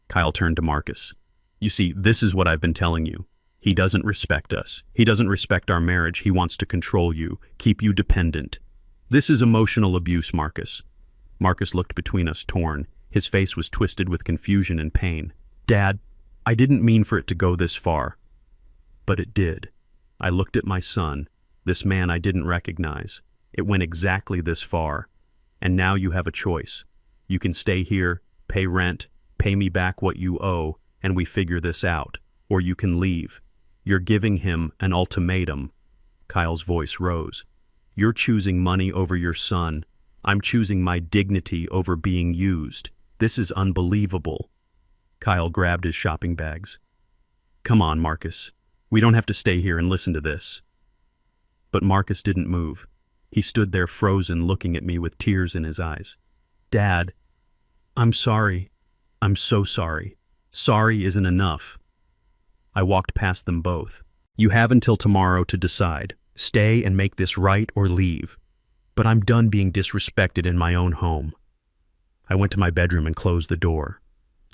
Kyle turned to Marcus. You see, this is what I've been telling you. He doesn't respect us. He doesn't respect our marriage. He wants to control you, keep you dependent. This is emotional abuse, Marcus. Marcus looked between us, torn. His face was twisted with confusion and pain. Dad, I didn't mean for it to go this far, but it did. I looked at my son, this man I didn't recognize. It went exactly this far. And now you have a choice. You can stay here, pay rent, pay me back what you owe, and we figure this out. Or you can leave. You're giving him an ultimatum. Kyle's voice rose. You're choosing money over your son. I'm choosing my dignity over being used. This is unbelievable. Kyle grabbed his shopping bags. Come on, Marcus. We don't have to stay here and listen to this. But Marcus didn't move. He stood there frozen, looking at me with tears in his eyes. Dad, I'm sorry. I'm so sorry. Sorry isn't enough. I walked past them both. You have until tomorrow to decide. Stay and make this right or leave. But I'm done being disrespected in my own home. I went to my bedroom and closed the door.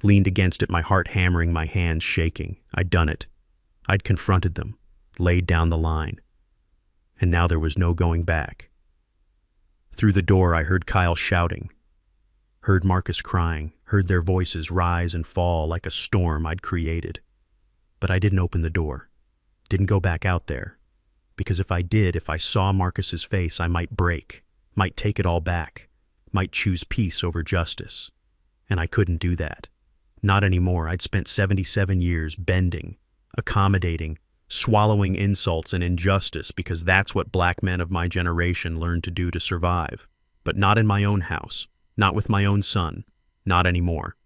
Leaned against it, my heart hammering, my hands shaking. I'd done it. I'd confronted them, laid down the line. And now there was no going back. Through the door, I heard Kyle shouting, heard Marcus crying, heard their voices rise and fall like a storm I'd created. But I didn't open the door, didn't go back out there, because if I did, if I saw Marcus's face, I might break, might take it all back, might choose peace over justice. And I couldn't do that. Not anymore. I'd spent 77 years bending, accommodating, swallowing insults and injustice because that's what black men of my generation learned to do to survive. But not in my own house, not with my own son, not anymore.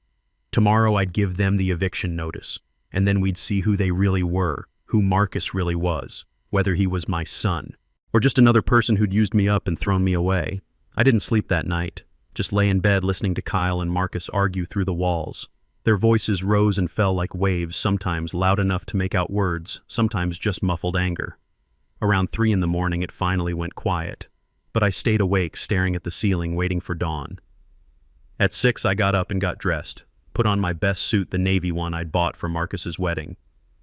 Tomorrow I'd give them the eviction notice, and then we'd see who they really were, who Marcus really was, whether he was my son, or just another person who'd used me up and thrown me away. I didn't sleep that night, just lay in bed listening to Kyle and Marcus argue through the walls. Their voices rose and fell like waves, sometimes loud enough to make out words, sometimes just muffled anger. Around 3 a.m, it finally went quiet, but I stayed awake, staring at the ceiling, waiting for dawn. At 6, I got up and got dressed, put on my best suit, the navy one I'd bought for Marcus's wedding,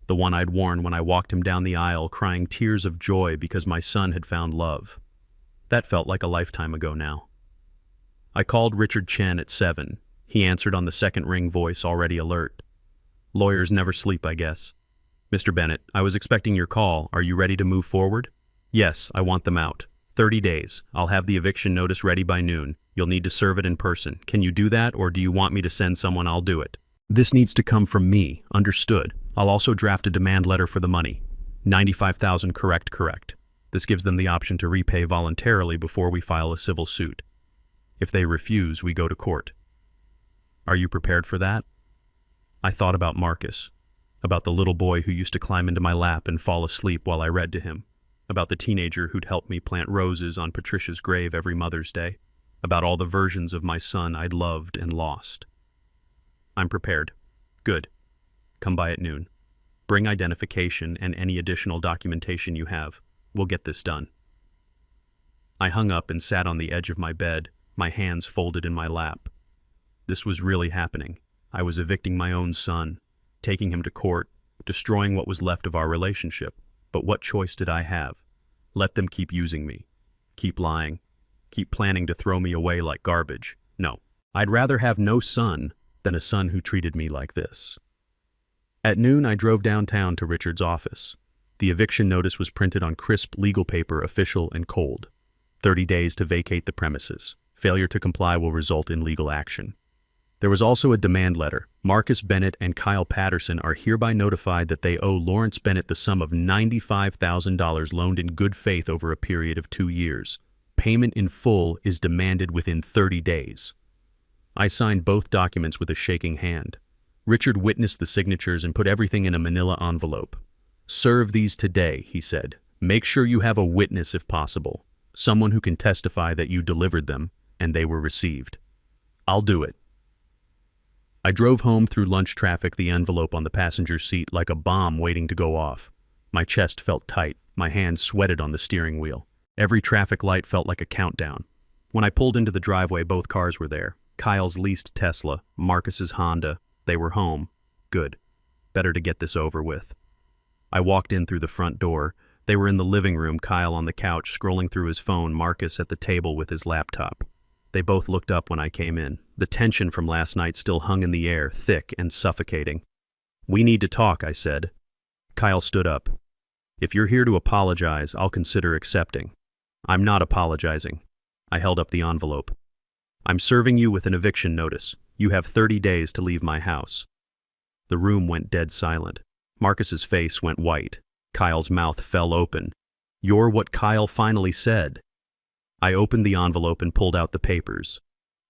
the one I'd worn when I walked him down the aisle, crying tears of joy because my son had found love. That felt like a lifetime ago now. I called Richard Chen at 7. He answered on the second ring, voice already alert. Lawyers never sleep, I guess. Mr. Bennett, I was expecting your call. Are you ready to move forward? Yes, I want them out. 30 days. I'll have the eviction notice ready by noon. You'll need to serve it in person. Can you do that, or do you want me to send someone? I'll do it. This needs to come from me. Understood. I'll also draft a demand letter for the money. $95,000, correct. This gives them the option to repay voluntarily before we file a civil suit. If they refuse, we go to court. Are you prepared for that? I thought about Marcus, about the little boy who used to climb into my lap and fall asleep while I read to him, about the teenager who'd helped me plant roses on Patricia's grave every Mother's Day, about all the versions of my son I'd loved and lost. I'm prepared. Good. Come by at noon. Bring identification and any additional documentation you have. We'll get this done. I hung up and sat on the edge of my bed, my hands folded in my lap. This was really happening. I was evicting my own son, taking him to court, destroying what was left of our relationship. But what choice did I have? Let them keep using me, keep lying, keep planning to throw me away like garbage. No, I'd rather have no son than a son who treated me like this. At noon, I drove downtown to Richard's office. The eviction notice was printed on crisp legal paper, official and cold. 30 days to vacate the premises. Failure to comply will result in legal action. There was also a demand letter. Marcus Bennett and Kyle Patterson are hereby notified that they owe Lawrence Bennett the sum of $95,000 loaned in good faith over a period of 2 years. Payment in full is demanded within 30 days. I signed both documents with a shaking hand. Richard witnessed the signatures and put everything in a manila envelope. Serve these today, he said. Make sure you have a witness if possible, someone who can testify that you delivered them and they were received. I'll do it. I drove home through lunch traffic, the envelope on the passenger seat like a bomb waiting to go off. My chest felt tight, my hands sweated on the steering wheel. Every traffic light felt like a countdown. When I pulled into the driveway, both cars were there. Kyle's leased Tesla, Marcus's Honda. They were home. Good. Better to get this over with. I walked in through the front door. They were in the living room, Kyle on the couch, scrolling through his phone, Marcus at the table with his laptop. They both looked up when I came in. The tension from last night still hung in the air, thick and suffocating. We need to talk, I said. Kyle stood up. If you're here to apologize, I'll consider accepting. I'm not apologizing. I held up the envelope. I'm serving you with an eviction notice. You have 30 days to leave my house. The room went dead silent. Marcus's face went white. Kyle's mouth fell open. You're what Kyle finally said. I opened the envelope and pulled out the papers.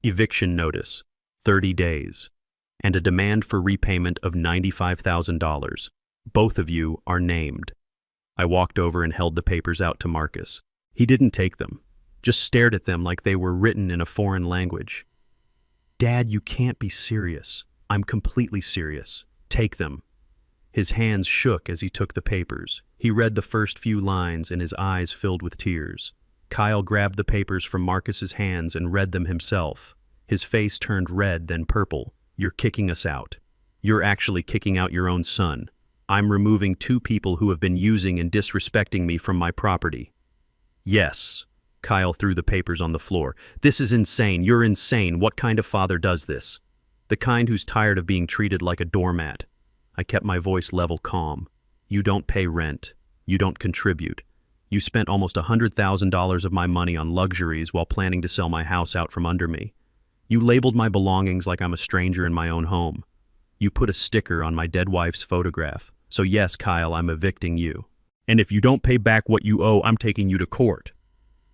Eviction notice, 30 days, and a demand for repayment of $95,000. Both of you are named. I walked over and held the papers out to Marcus. He didn't take them, just stared at them like they were written in a foreign language. Dad, you can't be serious. I'm completely serious. Take them. His hands shook as he took the papers. He read the first few lines and his eyes filled with tears. Kyle grabbed the papers from Marcus's hands and read them himself. His face turned red, then purple. You're kicking us out. You're actually kicking out your own son. I'm removing 2 people who have been using and disrespecting me from my property. Yes. Kyle threw the papers on the floor. This is insane. You're insane. What kind of father does this? The kind who's tired of being treated like a doormat. I kept my voice level calm. You don't pay rent. You don't contribute. You spent almost $100,000 of my money on luxuries while planning to sell my house out from under me. You labeled my belongings like I'm a stranger in my own home. You put a sticker on my dead wife's photograph. So yes, Kyle, I'm evicting you. And if you don't pay back what you owe, I'm taking you to court.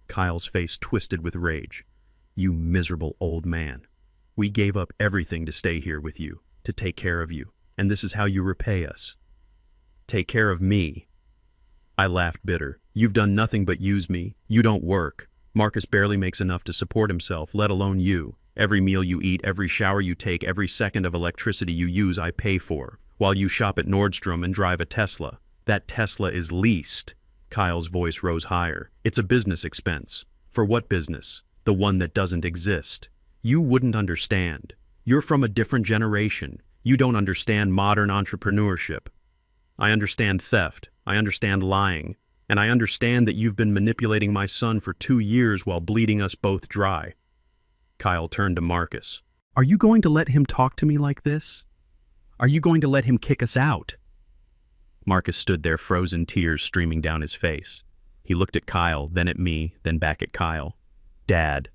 Kyle's face twisted with rage. You miserable old man. We gave up everything to stay here with you, to take care of you, and this is how you repay us. Take care of me. I laughed bitter. You've done nothing but use me. You don't work. Marcus barely makes enough to support himself, let alone you. Every meal you eat, every shower you take, every second of electricity you use, I pay for, while you shop at Nordstrom and drive a Tesla. That Tesla is leased. Kyle's voice rose higher. It's a business expense. For what business? The one that doesn't exist. You wouldn't understand. You're from a different generation. You don't understand modern entrepreneurship. I understand theft. I understand lying. And I understand that you've been manipulating my son for 2 years while bleeding us both dry. Kyle turned to Marcus. Are you going to let him talk to me like this? Are you going to let him kick us out? Marcus stood there, frozen tears streaming down his face. He looked at Kyle, then at me, then back at Kyle. Dad.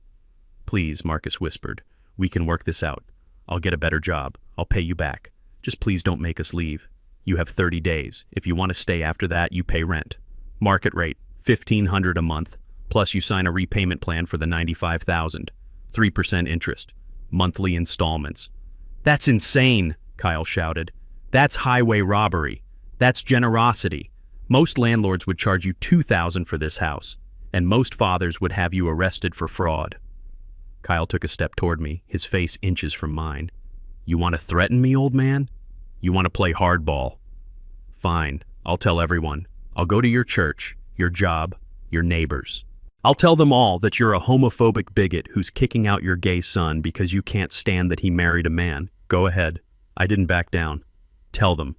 Please, Marcus whispered. We can work this out. I'll get a better job. I'll pay you back. Just please don't make us leave. You have 30 days. If you want to stay after that, you pay rent. Market rate, $1,500 a month, plus you sign a repayment plan for the $95,000. 3% interest. Monthly installments. That's insane, Kyle shouted. That's highway robbery. That's generosity. Most landlords would charge you $2,000 for this house, and most fathers would have you arrested for fraud. Kyle took a step toward me, his face inches from mine. You want to threaten me, old man? You want to play hardball? Fine, I'll tell everyone. I'll go to your church, your job, your neighbors. I'll tell them all that you're a homophobic bigot who's kicking out your gay son because you can't stand that he married a man. Go ahead. I didn't back down. Tell them.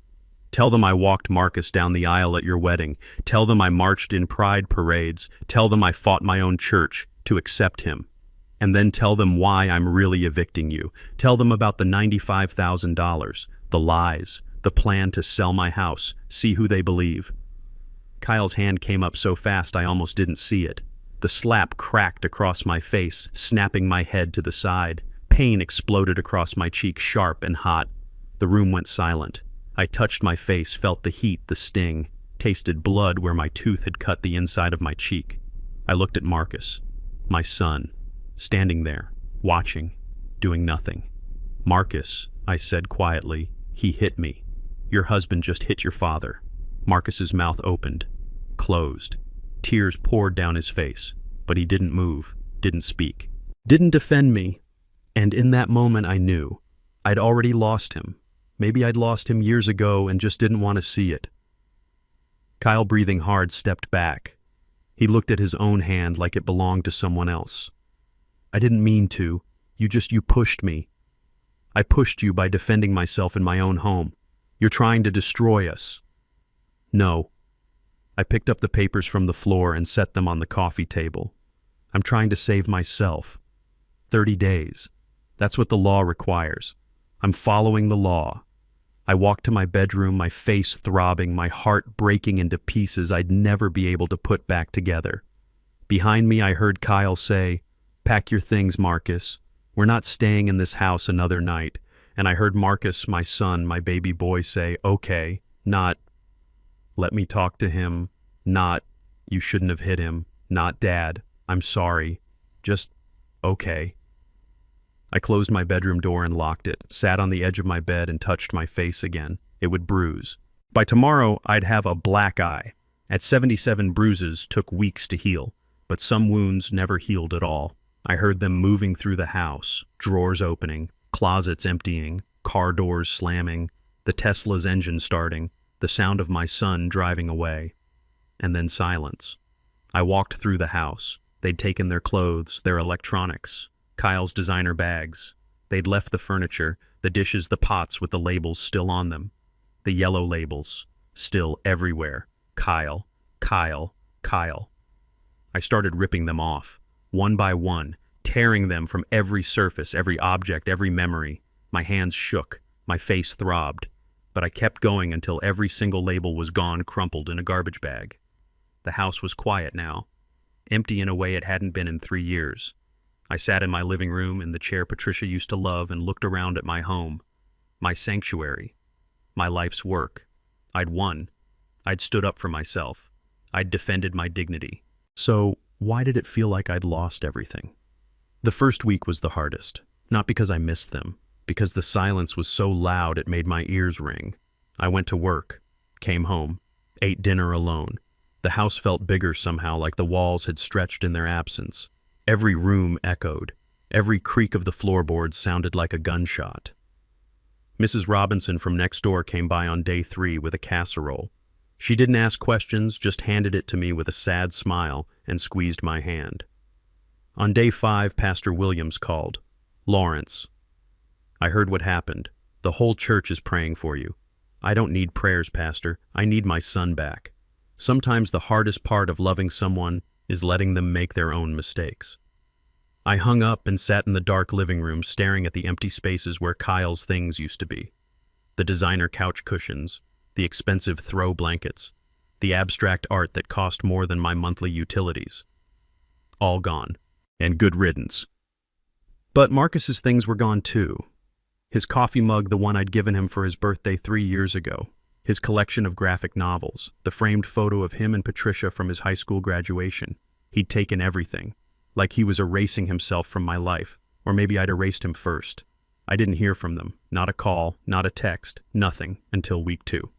Tell them I walked Marcus down the aisle at your wedding. Tell them I marched in pride parades. Tell them I fought my own church to accept him. And then tell them why I'm really evicting you. Tell them about the $95,000, the lies, the plan to sell my house. See who they believe. Kyle's hand came up so fast I almost didn't see it. The slap cracked across my face, snapping my head to the side. Pain exploded across my cheek, sharp and hot. The room went silent. I touched my face, felt the heat, the sting, tasted blood where my tooth had cut the inside of my cheek. I looked at Marcus, my son, standing there, watching, doing nothing. Marcus, I said quietly, he hit me. Your husband just hit your father. Marcus's mouth opened, closed. Tears poured down his face, but he didn't move, didn't speak, didn't defend me. And in that moment I knew I'd already lost him. Maybe I'd lost him years ago and just didn't want to see it. Kyle, breathing hard, stepped back. He looked at his own hand like it belonged to someone else. I didn't mean to. You pushed me. I pushed you by defending myself in my own home. You're trying to destroy us. No. I picked up the papers from the floor and set them on the coffee table. I'm trying to save myself. 30 days. That's what the law requires. I'm following the law. I walked to my bedroom, my face throbbing, my heart breaking into pieces I'd never be able to put back together. Behind me, I heard Kyle say, "Pack your things, Marcus. We're not staying in this house another night." And I heard Marcus, my son, my baby boy, say, "Okay," not, "Let me talk to him," not, "You shouldn't have hit him," not, "Dad, I'm sorry," just, "Okay." I closed my bedroom door and locked it, sat on the edge of my bed and touched my face again. It would bruise. By tomorrow, I'd have a black eye. At 77 bruises took weeks to heal, but some wounds never healed at all. I heard them moving through the house, drawers opening, closets emptying, car doors slamming, the Tesla's engine starting, the sound of my son driving away. And then silence. I walked through the house. They'd taken their clothes, their electronics, Kyle's designer bags. They'd left the furniture, the dishes, the pots with the labels still on them. The yellow labels, still everywhere. Kyle, Kyle, Kyle. I started ripping them off, one by one, tearing them from every surface, every object, every memory. My hands shook, my face throbbed, but I kept going until every single label was gone, crumpled in a garbage bag. The house was quiet now, empty in a way it hadn't been in 3 years. I sat in my living room in the chair Patricia used to love and looked around at my home, my sanctuary, my life's work. I'd won. I'd stood up for myself. I'd defended my dignity. So why did it feel like I'd lost everything? The first week was the hardest, not because I missed them, because the silence was so loud it made my ears ring. I went to work, came home, ate dinner alone. The house felt bigger somehow, like the walls had stretched in their absence. Every room echoed. Every creak of the floorboards sounded like a gunshot. Mrs. Robinson from next door came by on day 3 with a casserole. She didn't ask questions, just handed it to me with a sad smile and squeezed my hand. On day 5, Pastor Williams called. "Lawrence, I heard what happened. The whole church is praying for you. I don't need prayers, Pastor. I need my son back. Sometimes the hardest part of loving someone is letting them make their own mistakes." I hung up and sat in the dark living room staring at the empty spaces where Kyle's things used to be. The designer couch cushions, the expensive throw blankets, the abstract art that cost more than my monthly utilities. All gone, and good riddance. But Marcus's things were gone too. His coffee mug, the one I'd given him for his birthday 3 years ago. His collection of graphic novels, the framed photo of him and Patricia from his high school graduation. He'd taken everything, like he was erasing himself from my life, or maybe I'd erased him first. I didn't hear from them, not a call, not a text, nothing, until week 2.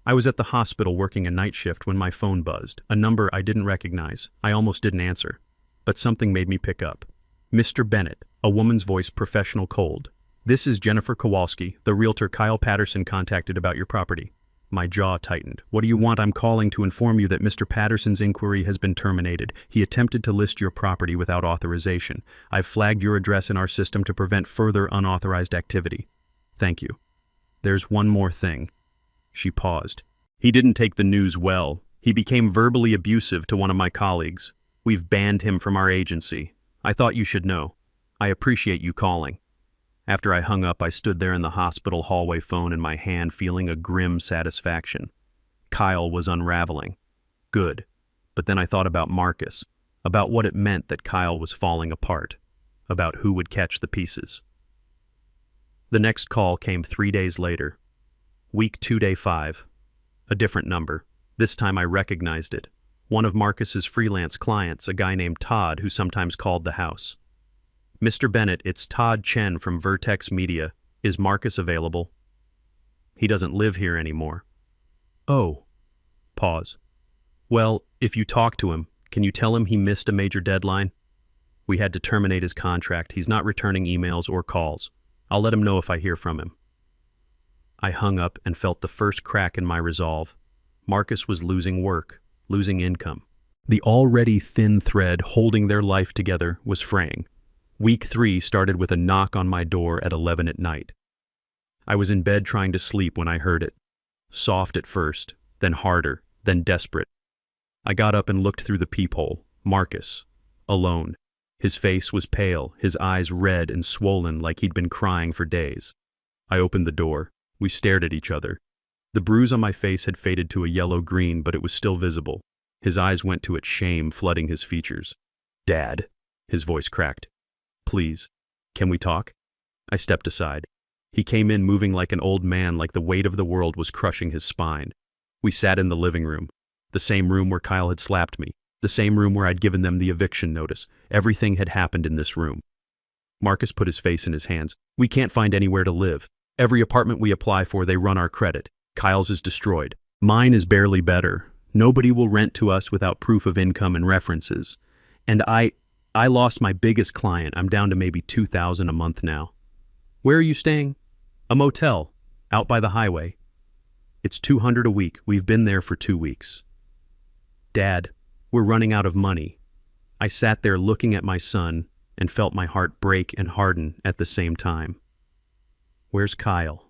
I was at the hospital working a night shift when my phone buzzed, a number I didn't recognize. I almost didn't answer, but something made me pick up. "Mr. Bennett," a woman's voice, professional, cold. "This is Jennifer Kowalski, the realtor Kyle Patterson contacted about your property." My jaw tightened. "What do you want?" "I'm calling to inform you that Mr. Patterson's inquiry has been terminated. He attempted to list your property without authorization. I've flagged your address in our system to prevent further unauthorized activity. Thank you. There's one more thing." She paused. "He didn't take the news well. He became verbally abusive to one of my colleagues. We've banned him from our agency. I thought you should know. I appreciate you calling." After I hung up, I stood there in the hospital hallway, phone in my hand, feeling a grim satisfaction. Kyle was unraveling. Good. But then I thought about Marcus, about what it meant that Kyle was falling apart, about who would catch the pieces. The next call came 3 days later. Week 2, day 5. A different number. This time I recognized it. One of Marcus's freelance clients, a guy named Todd, who sometimes called the house. "Mr. Bennett, it's Todd Chen from Vertex Media. Is Marcus available?" "He doesn't live here anymore." "Oh." Pause. "Well, if you talk to him, can you tell him he missed a major deadline? We had to terminate his contract. He's not returning emails or calls. I'll let him know if I hear from him." I hung up and felt the first crack in my resolve. Marcus was losing work, losing income. The already thin thread holding their life together was fraying. Week 3 started with a knock on my door at 11 at night. I was in bed trying to sleep when I heard it. Soft at first, then harder, then desperate. I got up and looked through the peephole. Marcus, alone. His face was pale, his eyes red and swollen like he'd been crying for days. I opened the door. We stared at each other. The bruise on my face had faded to a yellow-green, but it was still visible. His eyes went to its shame, flooding his features. "Dad," his voice cracked. "Please, can we talk?" I stepped aside. He came in moving like an old man, like the weight of the world was crushing his spine. We sat in the living room, the same room where Kyle had slapped me, the same room where I'd given them the eviction notice. Everything had happened in this room. Marcus put his face in his hands. "We can't find anywhere to live. Every apartment we apply for, they run our credit. Kyle's is destroyed. Mine is barely better. Nobody will rent to us without proof of income and references. And I lost my biggest client. I'm down to maybe $2,000 a month now." "Where are you staying?" "A motel, out by the highway. It's $200 a week. We've been there for 2 weeks." "Dad, we're running out of money." I sat there looking at my son and felt my heart break and harden at the same time. "Where's Kyle?"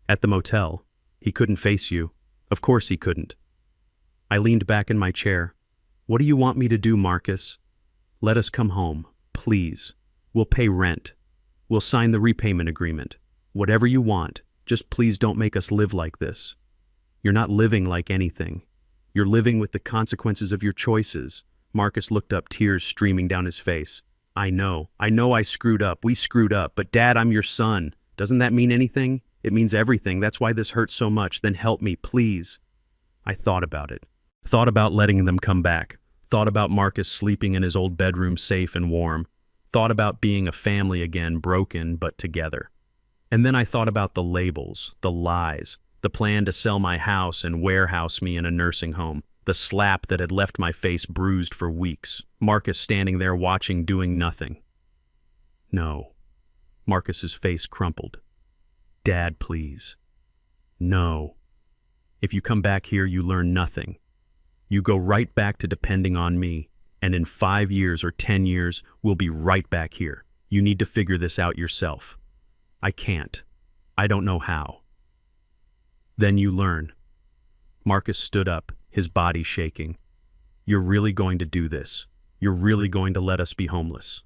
"At the motel. He couldn't face you." "Of course he couldn't." I leaned back in my chair. "What do you want me to do, Marcus?" "Let us come home, please. We'll pay rent. We'll sign the repayment agreement. Whatever you want, just please don't make us live like this. You're not living like anything. You're living with the consequences of your choices." Marcus looked up, tears streaming down his face. I know I screwed up. We screwed up. But Dad, I'm your son. Doesn't that mean anything? It means everything. That's why this hurts so much. Then help me, please." I thought about it. Thought about letting them come back. Thought about Marcus sleeping in his old bedroom safe and warm. Thought about being a family again, broken but together. And then I thought about the labels, the lies, the plan to sell my house and warehouse me in a nursing home, the slap that had left my face bruised for weeks, Marcus standing there watching, doing nothing. "No." Marcus's face crumpled. "Dad, please. No. If you come back here, you learn nothing. You go right back to depending on me, and in 5 years or 10 years, we'll be right back here. You need to figure this out yourself." "I can't. I don't know how." "Then you learn." Marcus stood up, his body shaking. "You're really going to do this? You're really going to let us be homeless?"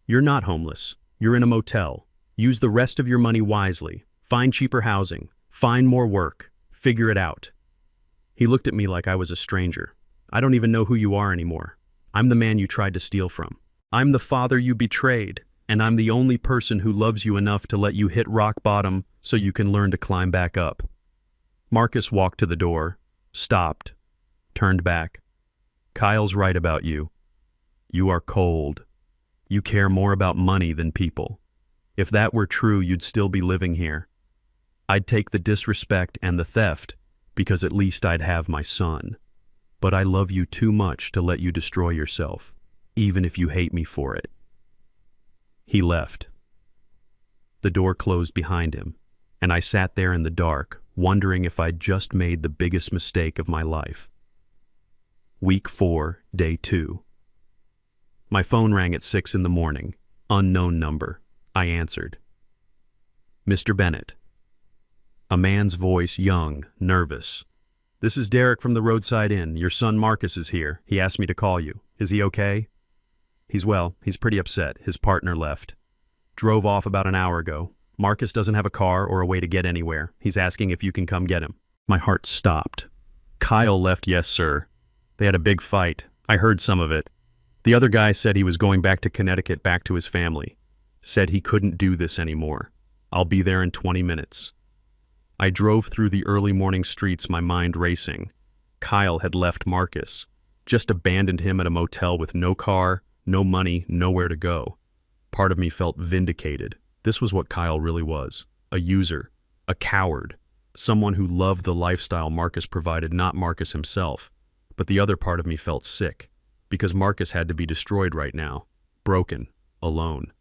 "You're not homeless. You're in a motel. Use the rest of your money wisely. Find cheaper housing. Find more work. Figure it out." He looked at me like I was a stranger. "I don't even know who you are anymore. I'm the man you tried to steal from. I'm the father you betrayed, and I'm the only person who loves you enough to let you hit rock bottom so you can learn to climb back up." Marcus walked to the door, stopped, turned back. "Kyle's right about you. You are cold. You care more about money than people. If that were true, you'd still be living here. I'd take the disrespect and the theft, because at least I'd have my son. But I love you too much to let you destroy yourself, even if you hate me for it." He left. The door closed behind him, and I sat there in the dark, wondering if I'd just made the biggest mistake of my life. Week 4, Day 2. My phone rang at 6 in the morning. Unknown number. I answered. "Mr. Bennett." A man's voice, young, nervous. "This is Derek from the Roadside Inn. Your son Marcus is here. He asked me to call you. Is he okay?" "He's well. He's pretty upset. His partner left. Drove off about an hour ago. Marcus doesn't have a car or a way to get anywhere. He's asking if you can come get him." My heart stopped. "Kyle left, yes, sir. They had a big fight. I heard some of it. The other guy said he was going back to Connecticut, back to his family. Said he couldn't do this anymore. I'll be there in 20 minutes. I drove through the early morning streets, my mind racing. Kyle had left Marcus, just abandoned him at a motel with no car, no money, nowhere to go. Part of me felt vindicated. This was what Kyle really was, a user, a coward, someone who loved the lifestyle Marcus provided, not Marcus himself. But the other part of me felt sick, because Marcus had to be destroyed right now, broken, alone.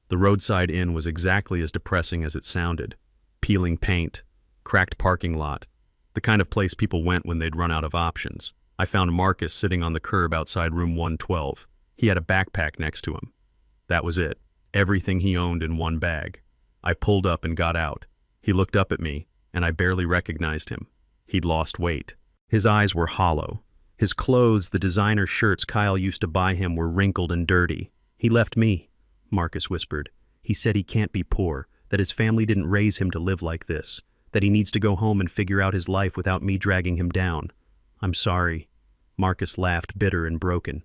The Roadside Inn was exactly as depressing as it sounded. Peeling paint, cracked parking lot, the kind of place people went when they'd run out of options. I found Marcus sitting on the curb outside room 112. He had a backpack next to him. That was it. Everything he owned in one bag. I pulled up and got out. He looked up at me, and I barely recognized him. He'd lost weight. His eyes were hollow. His clothes, the designer shirts Kyle used to buy him, were wrinkled and dirty. "He left me," Marcus whispered. "He said he can't be poor. that his family didn't raise him to live like this, that he needs to go home and figure out his life without me dragging him down. I'm sorry. Marcus laughed, bitter and broken.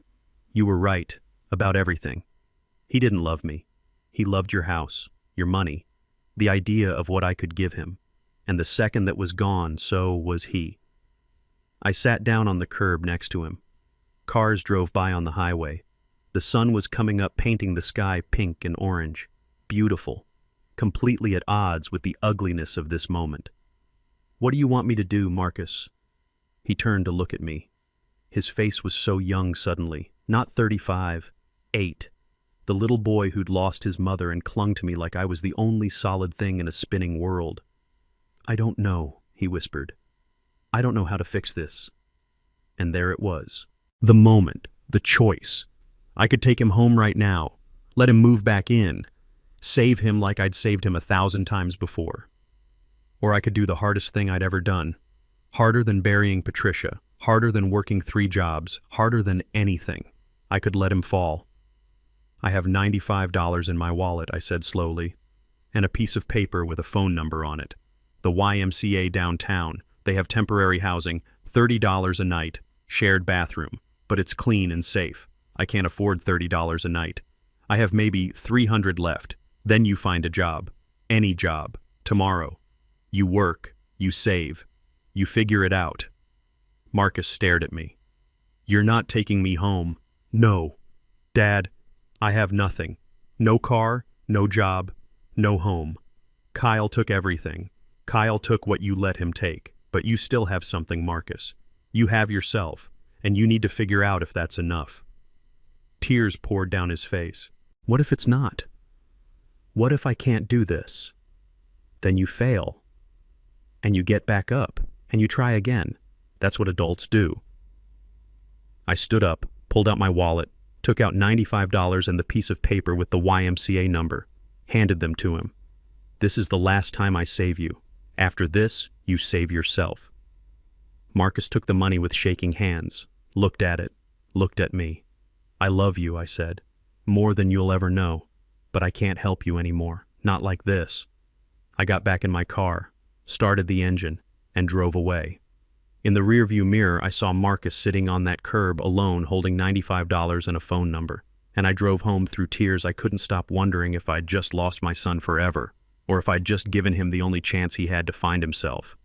You were right, about everything. He didn't love me. He loved your house, your money, the idea of what I could give him. And the second that was gone, so was he. I sat down on the curb next to him. Cars drove by on the highway. The sun was coming up, painting the sky pink and orange. Beautiful. Completely at odds with the ugliness of this moment. What do you want me to do, Marcus? He turned to look at me. His face was so young suddenly. Not 35, 8. The little boy who'd lost his mother and clung to me like I was the only solid thing in a spinning world. I don't know, he whispered. I don't know how to fix this. And there it was. The moment, the choice. I could take him home right now, let him move back in, save him like I'd saved him 1,000 times before. Or I could do the hardest thing I'd ever done. Harder than burying Patricia, harder than working 3 jobs, harder than anything. I could let him fall. I have $95 in my wallet, I said slowly, and a piece of paper with a phone number on it. The YMCA downtown. They have temporary housing, $30 a night, shared bathroom, but it's clean and safe. I can't afford $30 a night. I have maybe 300 left. Then you find a job. Any job. Tomorrow. You work. You save. You figure it out. Marcus stared at me. You're not taking me home. No. Dad, I have nothing. No car, no job, no home. Kyle took everything. Kyle took what you let him take. But you still have something, Marcus. You have yourself, and you need to figure out if that's enough. Tears poured down his face. What if it's not? What if I can't do this? Then you fail. And you get back up, and you try again. That's what adults do. I stood up, pulled out my wallet, took out $95 and the piece of paper with the YMCA number, handed them to him. This is the last time I save you. After this, you save yourself. Marcus took the money with shaking hands, looked at it, looked at me. I love you, I said, more than you'll ever know, but I can't help you anymore, not like this. I got back in my car, started the engine, and drove away. In the rearview mirror, I saw Marcus sitting on that curb alone holding $95 and a phone number, and I drove home through tears. I couldn't stop wondering if I'd just lost my son forever, or if I'd just given him the only chance he had to find himself.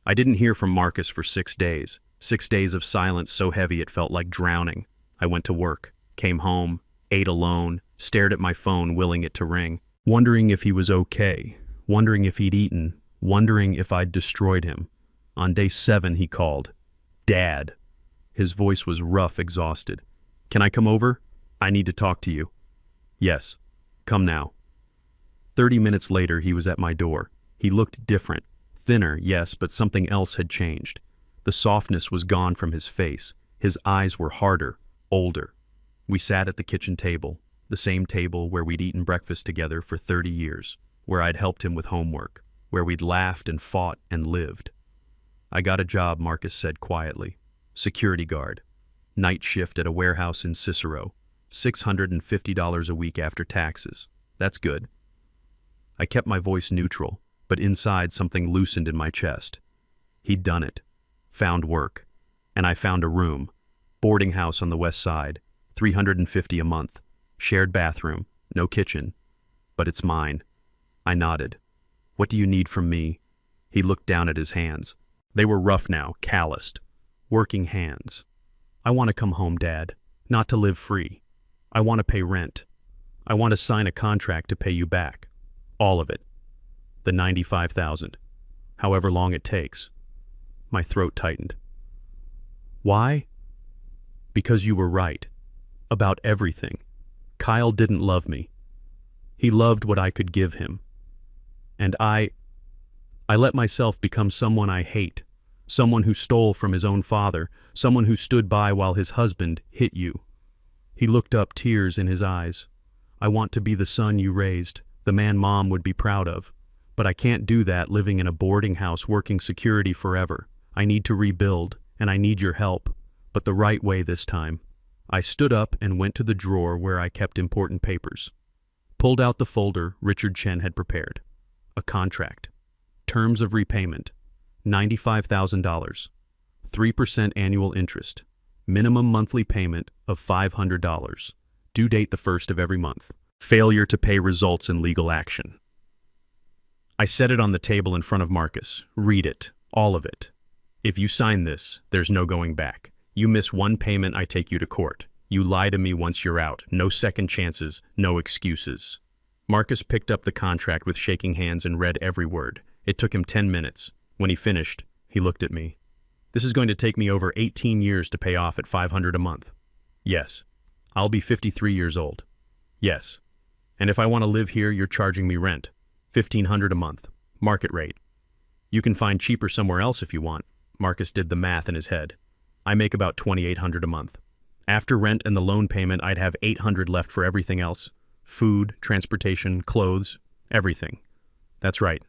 I didn't hear from Marcus for 6 days, 6 days of silence so heavy it felt like drowning. I went to work, came home, ate alone, stared at my phone, willing it to ring, wondering if he was okay, wondering if he'd eaten, wondering if I'd destroyed him. On day 7, he called. Dad. His voice was rough, exhausted. Can I come over? I need to talk to you. Yes. Come now. 30 minutes later, he was at my door. He looked different. Thinner, yes, but something else had changed. The softness was gone from his face. His eyes were harder, older. We sat at the kitchen table, the same table where we'd eaten breakfast together for 30 years, where I'd helped him with homework, where we'd laughed and fought and lived. I got a job, Marcus said quietly. Security guard. Night shift at a warehouse in Cicero. $650 a week after taxes. That's good. I kept my voice neutral, but inside something loosened in my chest. He'd done it. Found work. And I found a room. Boarding house on the west side. $350 a month. Shared bathroom. No kitchen. But it's mine. I nodded. What do you need from me? He looked down at his hands. They were rough now, calloused. Working hands. I want to come home, Dad. Not to live free. I want to pay rent. I want to sign a contract to pay you back. All of it. The $95,000. However long it takes. My throat tightened. Why? Because you were right. About everything. Kyle didn't love me. He loved what I could give him. And I let myself become someone I hate. Someone who stole from his own father. Someone who stood by while his husband hit you. He looked up, tears in his eyes. I want to be the son you raised, the man Mom would be proud of. But I can't do that living in a boarding house working security forever. I need to rebuild, and I need your help. But the right way this time. I stood up and went to the drawer where I kept important papers. Pulled out the folder Richard Chen had prepared. A contract. Terms of repayment. $95,000. 3% annual interest. Minimum monthly payment of $500. Due date the first of every month. Failure to pay results in legal action. I set it on the table in front of Marcus. Read it. All of it. If you sign this, there's no going back. You miss one payment, I take you to court. You lie to me once you're out. No second chances, no excuses. Marcus picked up the contract with shaking hands and read every word. It took him 10 minutes. When he finished, he looked at me. This is going to take me over 18 years to pay off at $500 a month. Yes. I'll be 53 years old. Yes. And if I want to live here, you're charging me rent. $1,500 a month. Market rate. You can find cheaper somewhere else if you want. Marcus did the math in his head. I make about $2,800 a month. After rent and the loan payment, I'd have $800 left for everything else. Food, transportation, clothes, everything. That's right.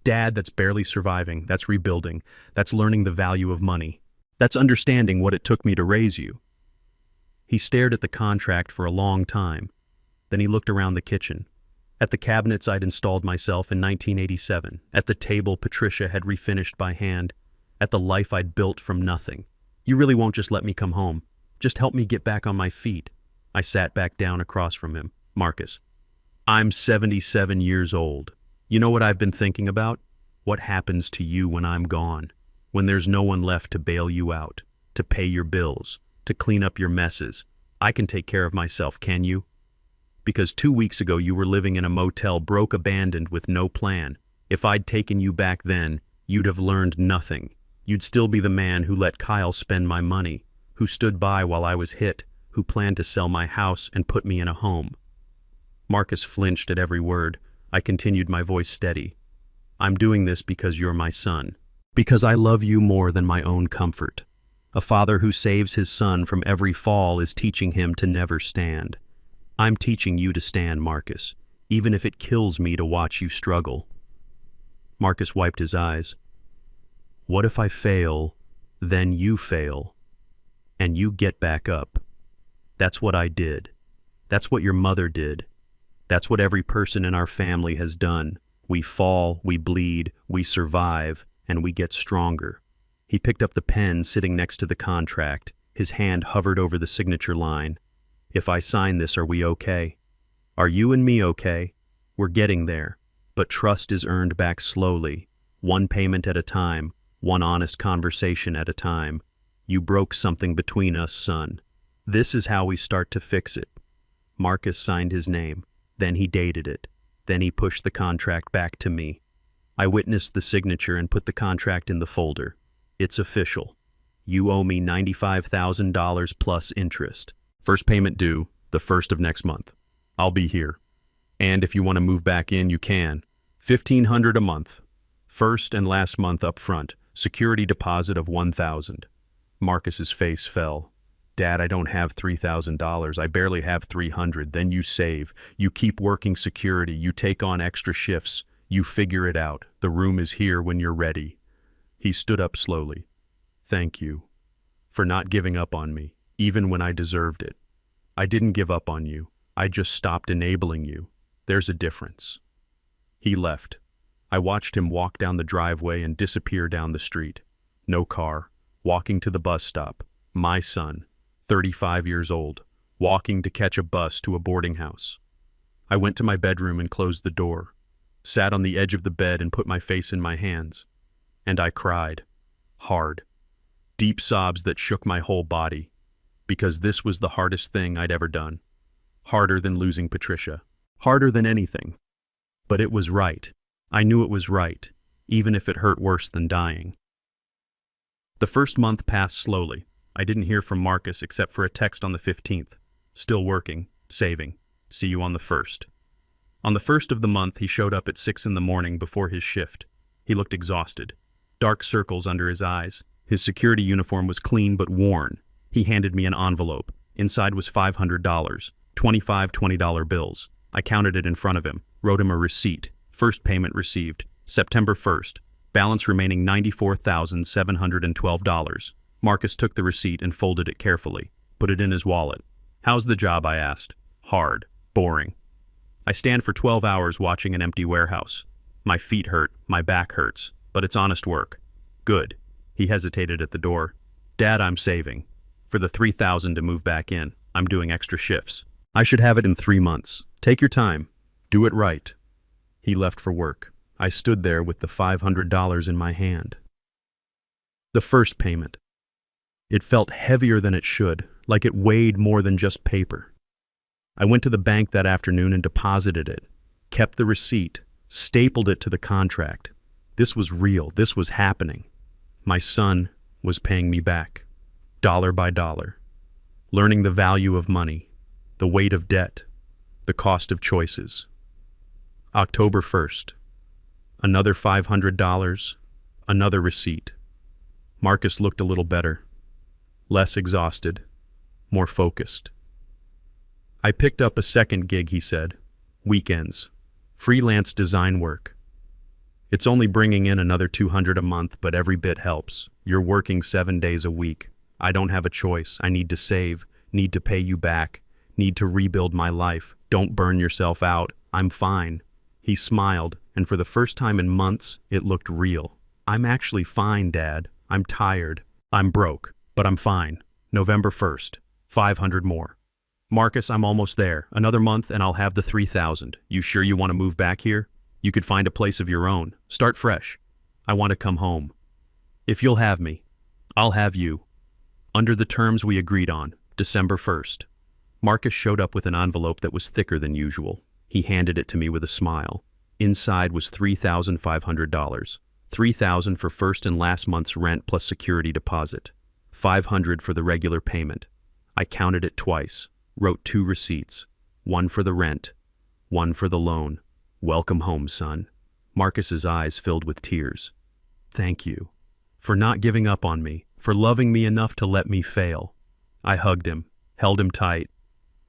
Dad, that's barely surviving. That's rebuilding. That's learning the value of money. That's understanding what it took me to raise you. He stared at the contract for a long time. Then he looked around the kitchen. At the cabinets I'd installed myself in 1987. At the table Patricia had refinished by hand. At the life I'd built from nothing. You really won't just let me come home. Just help me get back on my feet. I sat back down across from him. Marcus. I'm 77 years old. You know what I've been thinking about? What happens to you when I'm gone? When there's no one left to bail you out, to pay your bills, to clean up your messes. I can take care of myself, can you? Because 2 weeks ago you were living in a motel, broke, abandoned, with no plan. If I'd taken you back then, you'd have learned nothing. You'd still be the man who let Kyle spend my money, who stood by while I was hit, who planned to sell my house and put me in a home. Marcus flinched at every word. I continued, my voice steady. I'm doing this because you're my son. Because I love you more than my own comfort. A father who saves his son from every fall is teaching him to never stand. I'm teaching you to stand, Marcus, even if it kills me to watch you struggle. Marcus wiped his eyes. What if I fail, then you fail, and you get back up? That's what I did. That's what your mother did. That's what every person in our family has done. We fall, we bleed, we survive, and we get stronger. He picked up the pen sitting next to the contract. His hand hovered over the signature line. If I sign this, are we okay? Are you and me okay? We're getting there. But trust is earned back slowly, one payment at a time, one honest conversation at a time. You broke something between us, son. This is how we start to fix it. Marcus signed his name. Then he dated it. Then he pushed the contract back to me. I witnessed the signature and put the contract in the folder. It's official. You owe me $95,000 plus interest. First payment due, the 1st of next month. I'll be here. And if you want to move back in, you can. $1,500 a month. First and last month up front. Security deposit of $1,000. Marcus's face fell. Dad, I don't have $3,000. I barely have $300. Then you save. You keep working security. You take on extra shifts. You figure it out. The room is here when you're ready. He stood up slowly. Thank you for not giving up on me, even when I deserved it. I didn't give up on you. I just stopped enabling you. There's a difference. He left. I watched him walk down the driveway and disappear down the street. No car. Walking to the bus stop. My son, 35 years old, walking to catch a bus to a boarding house. I went to my bedroom and closed the door, sat on the edge of the bed and put my face in my hands. And I cried. Hard. Deep sobs that shook my whole body. Because this was the hardest thing I'd ever done. Harder than losing Patricia. Harder than anything. But it was right. I knew it was right, even if it hurt worse than dying. The first month passed slowly. I didn't hear from Marcus except for a text on the 15th. Still working, saving. See you on the 1st. On the 1st of the month, he showed up at 6 in the morning before his shift. He looked exhausted. Dark circles under his eyes. His security uniform was clean but worn. He handed me an envelope. Inside was $500, 25 $20 bills. I counted it in front of him, wrote him a receipt. First payment received, September 1st. Balance remaining $94,712. Marcus took the receipt and folded it carefully, put it in his wallet. How's the job, I asked. Hard. Boring. I stand for 12 hours watching an empty warehouse. My feet hurt, my back hurts, but it's honest work. Good. He hesitated at the door. Dad, I'm saving. For the $3,000 to move back in, I'm doing extra shifts. I should have it in 3 months. Take your time. Do it right. He left for work. I stood there with the $500 in my hand. The first payment. It felt heavier than it should, like it weighed more than just paper. I went to the bank that afternoon and deposited it, kept the receipt, stapled it to the contract. This was real. This was happening. My son was paying me back, dollar by dollar, learning the value of money, the weight of debt, the cost of choices. October 1st. Another $500, another receipt. Marcus looked a little better, less exhausted, more focused. I picked up a second gig, he said. Weekends. Freelance design work. It's only bringing in another $200 a month, but every bit helps. You're working 7 days a week. I don't have a choice. I need to save, need to pay you back, need to rebuild my life. Don't burn yourself out. I'm fine. He smiled, and for the first time in months, it looked real. I'm actually fine, Dad. I'm tired. I'm broke, but I'm fine. November 1st. 500 more. Marcus, I'm almost there. Another month and I'll have the 3,000. You sure you want to move back here? You could find a place of your own. Start fresh. I want to come home. If you'll have me, I'll have you. Under the terms we agreed on, December 1st. Marcus showed up with an envelope that was thicker than usual. He handed it to me with a smile. Inside was $3,500. $3,000 for first and last month's rent plus security deposit. $500 for the regular payment. I counted it twice, wrote 2 receipts, one for the rent, one for the loan. Welcome home, son. Marcus's eyes filled with tears. Thank you. For not giving up on me, for loving me enough to let me fail. I hugged him, held him tight.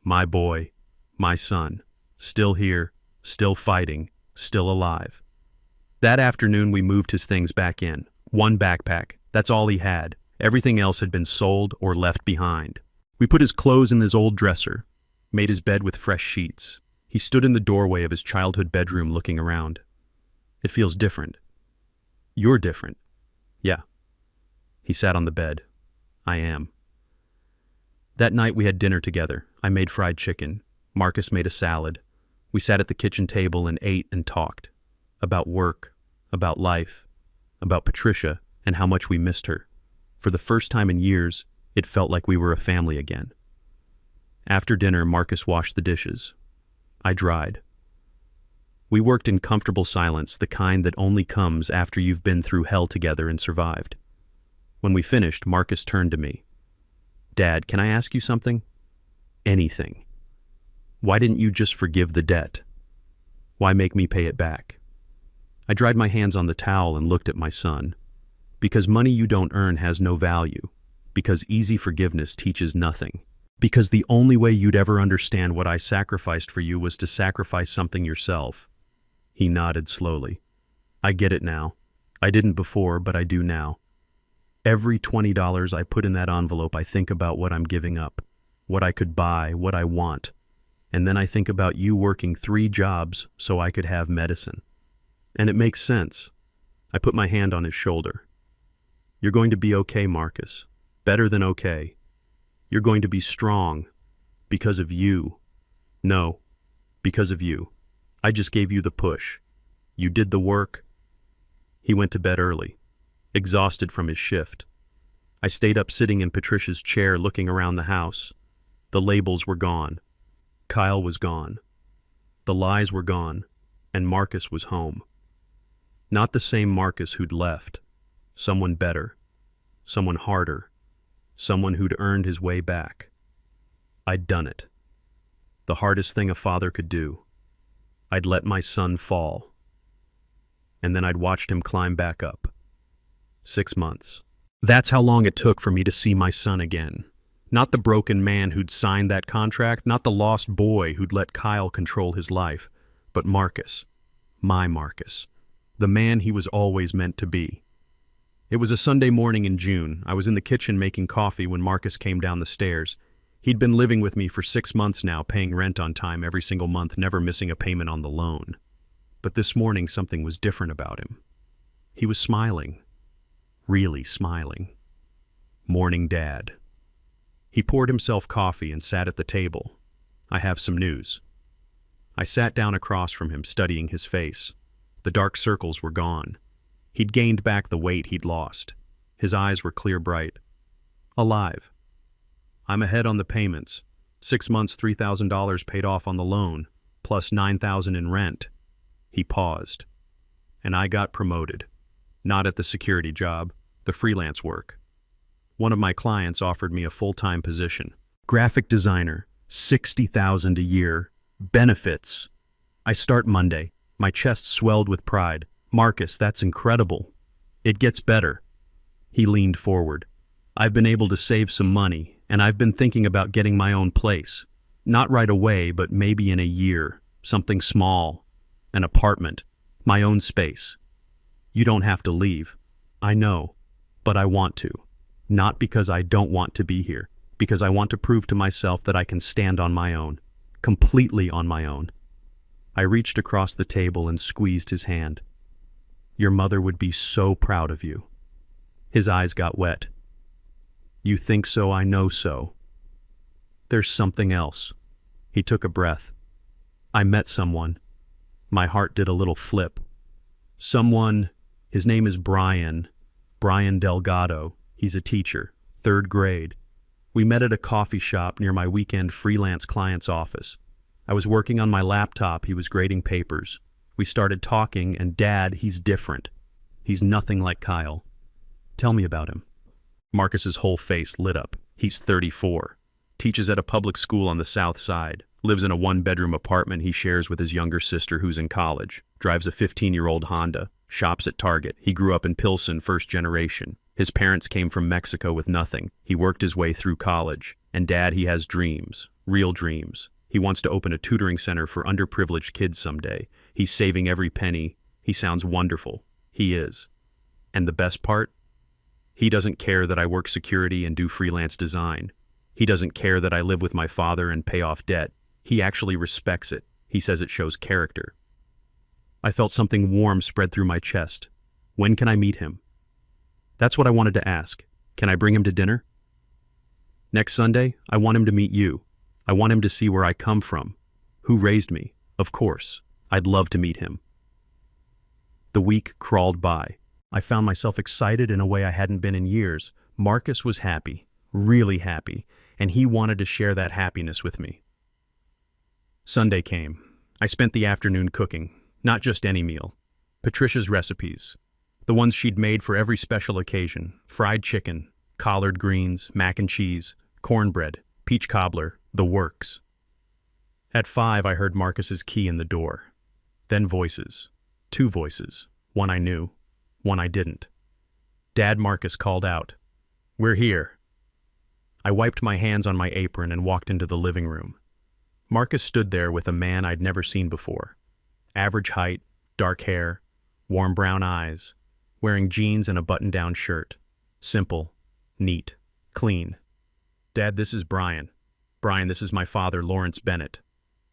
My boy, my son, still here, still fighting, still alive. That afternoon we moved his things back in. One backpack, that's all he had. Everything else had been sold or left behind. We put his clothes in his old dresser, made his bed with fresh sheets. He stood in the doorway of his childhood bedroom looking around. It feels different. You're different. Yeah. He sat on the bed. I am. That night we had dinner together. I made fried chicken. Marcus made a salad. We sat at the kitchen table and ate and talked. About work, about life, about Patricia and how much we missed her. For the first time in years, it felt like we were a family again. After dinner, Marcus washed the dishes. I dried. We worked in comfortable silence, the kind that only comes after you've been through hell together and survived. When we finished, Marcus turned to me. Dad, can I ask you something? Anything. Why didn't you just forgive the debt? Why make me pay it back? I dried my hands on the towel and looked at my son. Because money you don't earn has no value. Because easy forgiveness teaches nothing. Because the only way you'd ever understand what I sacrificed for you was to sacrifice something yourself. He nodded slowly. I get it now. I didn't before, but I do now. Every $20 I put in that envelope, I think about what I'm giving up, what I could buy, what I want. And then I think about you working 3 jobs so I could have medicine. And it makes sense. I put my hand on his shoulder. You're going to be okay, Marcus. Better than okay. You're going to be strong. Because of you. No, because of you. I just gave you the push. You did the work. He went to bed early, exhausted from his shift. I stayed up sitting in Patricia's chair looking around the house. The labels were gone. Kyle was gone. The lies were gone. And Marcus was home. Not the same Marcus who'd left. Someone better. Someone harder. Someone who'd earned his way back. I'd done it. The hardest thing a father could do. I'd let my son fall. And then I'd watched him climb back up. 6 months. That's how long it took for me to see my son again. Not the broken man who'd signed that contract, not the lost boy who'd let Kyle control his life, but Marcus. My Marcus. The man he was always meant to be. It was a Sunday morning in June. I was in the kitchen making coffee when Marcus came down the stairs. He'd been living with me for 6 months now, paying rent on time every single month, never missing a payment on the loan. But this morning something was different about him. He was smiling. Really smiling. Morning, Dad. He poured himself coffee and sat at the table. I have some news. I sat down across from him, studying his face. The dark circles were gone. He'd gained back the weight he'd lost. His eyes were clear bright. Alive. I'm ahead on the payments. 6 months, $3,000 paid off on the loan, plus $9,000 in rent. He paused. And I got promoted. Not at the security job, the freelance work. One of my clients offered me a full-time position. Graphic designer, $60,000 a year, benefits. I start Monday. My chest swelled with pride. Marcus, that's incredible. It gets better. He leaned forward. I've been able to save some money, and I've been thinking about getting my own place. Not right away, but maybe in a year. Something small. An apartment. My own space. You don't have to leave. I know, but I want to. Not because I don't want to be here, because I want to prove to myself that I can stand on my own. Completely on my own. I reached across the table and squeezed his hand. Your mother would be so proud of you. His eyes got wet. You think so, I know so. There's something else. He took a breath. I met someone. My heart did a little flip. Someone, his name is Brian Delgado. He's a teacher, 3rd grade. We met at a coffee shop near my weekend freelance client's office. I was working on my laptop, he was grading papers. We started talking, and Dad, he's different. He's nothing like Kyle. Tell me about him. Marcus's whole face lit up. He's 34. Teaches at a public school on the south side. Lives in a 1-bedroom apartment he shares with his younger sister who's in college. Drives a 15-year-old Honda. Shops at Target. He grew up in Pilsen, first generation. His parents came from Mexico with nothing. He worked his way through college. And Dad, he has dreams. Real dreams. He wants to open a tutoring center for underprivileged kids someday. He's saving every penny. He sounds wonderful. He is. And the best part? He doesn't care that I work security and do freelance design. He doesn't care that I live with my father and pay off debt. He actually respects it. He says it shows character. I felt something warm spread through my chest. When can I meet him? That's what I wanted to ask. Can I bring him to dinner? Next Sunday, I want him to meet you. I want him to see where I come from. Who raised me? Of course. I'd love to meet him. The week crawled by. I found myself excited in a way I hadn't been in years. Marcus was happy, really happy, and he wanted to share that happiness with me. Sunday came. I spent the afternoon cooking, not just any meal. Patricia's recipes, the ones she'd made for every special occasion: fried chicken, collard greens, mac and cheese, cornbread, peach cobbler, the works. At 5, I heard Marcus's key in the door. Then voices. 2 voices. One I knew, one I didn't. Dad, Marcus called out, "We're here." I wiped my hands on my apron and walked into the living room. Marcus stood there with a man I'd never seen before. Average height, dark hair, warm brown eyes, wearing jeans and a button-down shirt. Simple, neat, clean. "Dad, this is Brian. Brian, this is my father, Lawrence Bennett."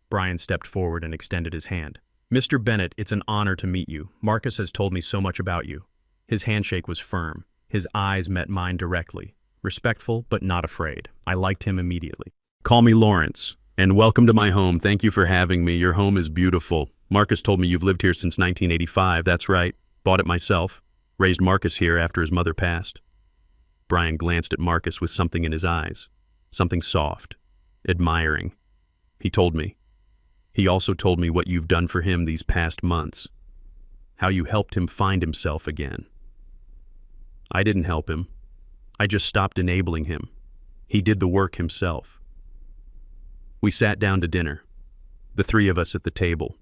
Brian stepped forward and extended his hand. "Mr. Bennett, it's an honor to meet you. Marcus has told me so much about you." His handshake was firm. His eyes met mine directly. Respectful, but not afraid. I liked him immediately. "Call me Lawrence, and welcome to my home. Thank you for having me. Your home is beautiful. Marcus told me you've lived here since 1985. That's right. Bought it myself. Raised Marcus here after his mother passed." Brian glanced at Marcus with something in his eyes. Something soft, admiring. He told me. He also told me what you've done for him these past months. How you helped him find himself again. I didn't help him. I just stopped enabling him. He did the work himself. We sat down to dinner, the 3 of us at the table.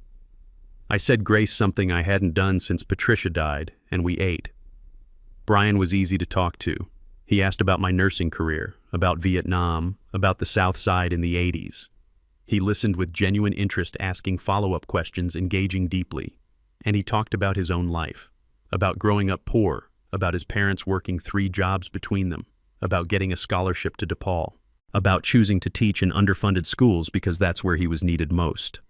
I said grace, something I hadn't done since Patricia died, and we ate. Brian was easy to talk to. He asked about my nursing career, about Vietnam, about the South Side in the 80s. He listened with genuine interest, asking follow-up questions, engaging deeply. And he talked about his own life, about growing up poor, about his parents working 3 jobs between them, about getting a scholarship to DePaul. about choosing to teach in underfunded schools because that's where he was needed most.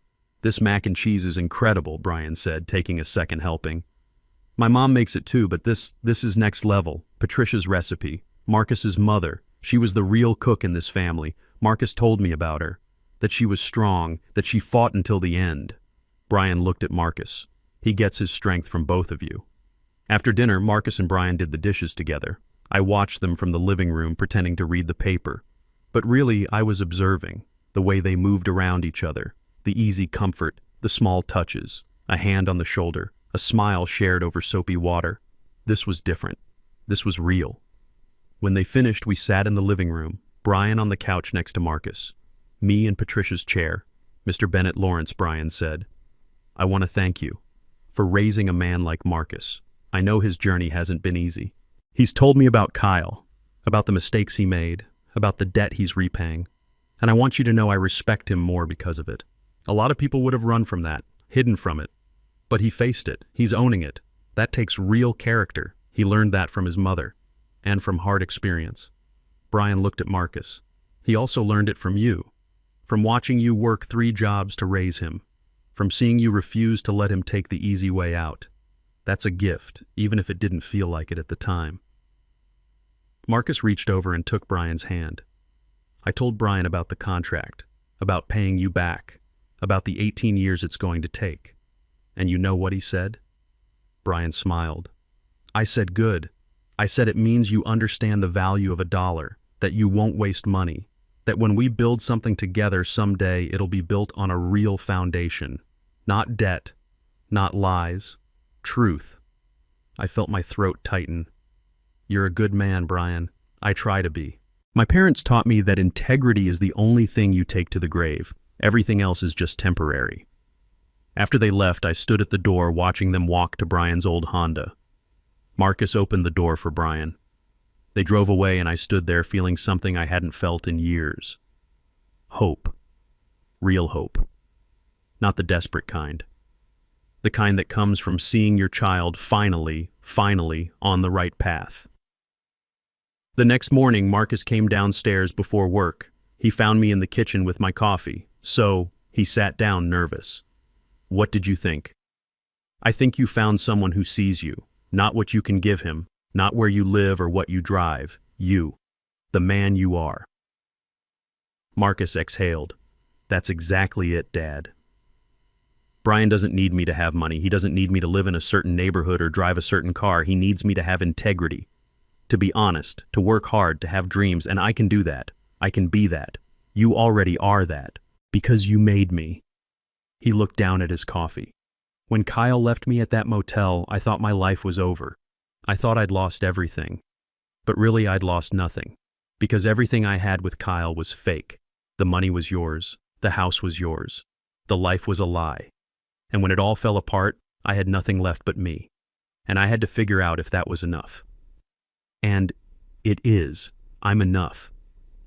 "This mac and cheese is incredible," Brian said, taking a second helping. "My mom makes it too, but this is next level. Patricia's recipe. Marcus's mother. She was the real cook in this family. Marcus told me about her. That she was strong, that she fought until the end." Brian looked at Marcus. "He gets his strength from both of you." After dinner, Marcus and Brian did the dishes together. I watched them from the living room, pretending to read the paper. But really, I was observing the way they moved around each other, the easy comfort, the small touches, a hand on the shoulder, a smile shared over soapy water. This was different. This was real. When they finished, we sat in the living room, Brian on the couch next to Marcus, me in Patricia's chair. "Mr. Bennett Lawrence," Brian said, "I want to thank you for raising a man like Marcus. I know his journey hasn't been easy. He's told me about Kyle, about the mistakes he made, about the debt he's repaying, and I want you to know I respect him more because of it. A lot of people would have run from that, hidden from it, but he faced it. He's owning it. That takes real character. He learned that from his mother, and from hard experience." Brian looked at Marcus. "He also learned it from you, from watching you work 3 jobs to raise him, from seeing you refuse to let him take the easy way out. That's a gift, even if it didn't feel like it at the time." Marcus reached over and took Brian's hand. "I told Brian about the contract, about paying you back, about the 18 years it's going to take. And you know what he said?" Brian smiled. "I said good. I said it means you understand the value of $1, that you won't waste money, that when we build something together someday it'll be built on a real foundation. Not debt, not lies, truth." I felt my throat tighten. "You're a good man, Brian. I try to be. My parents taught me that integrity is the only thing you take to the grave. Everything else is just temporary." After they left, I stood at the door watching them walk to Brian's old Honda. Marcus opened the door for Brian. They drove away and I stood there feeling something I hadn't felt in years. Hope. Real hope. Not the desperate kind. The kind that comes from seeing your child finally on the right path. The next morning, Marcus came downstairs before work. He found me in the kitchen with my coffee, so he sat down nervous. "What did you think?" "I think you found someone who sees you, not what you can give him, not where you live or what you drive. You. The man you are." Marcus exhaled. "That's exactly it, Dad. Brian doesn't need me to have money. He doesn't need me to live in a certain neighborhood or drive a certain car. He needs me to have integrity, to be honest, to work hard, to have dreams, and I can do that. I can be that. You already are that, because you made me." He looked down at his coffee. "When Kyle left me at that motel, I thought my life was over. I thought I'd lost everything. But really I'd lost nothing, because everything I had with Kyle was fake. The money was yours. The house was yours. The life was a lie. And when it all fell apart, I had nothing left but me. And I had to figure out if that was enough. And it is. I'm enough.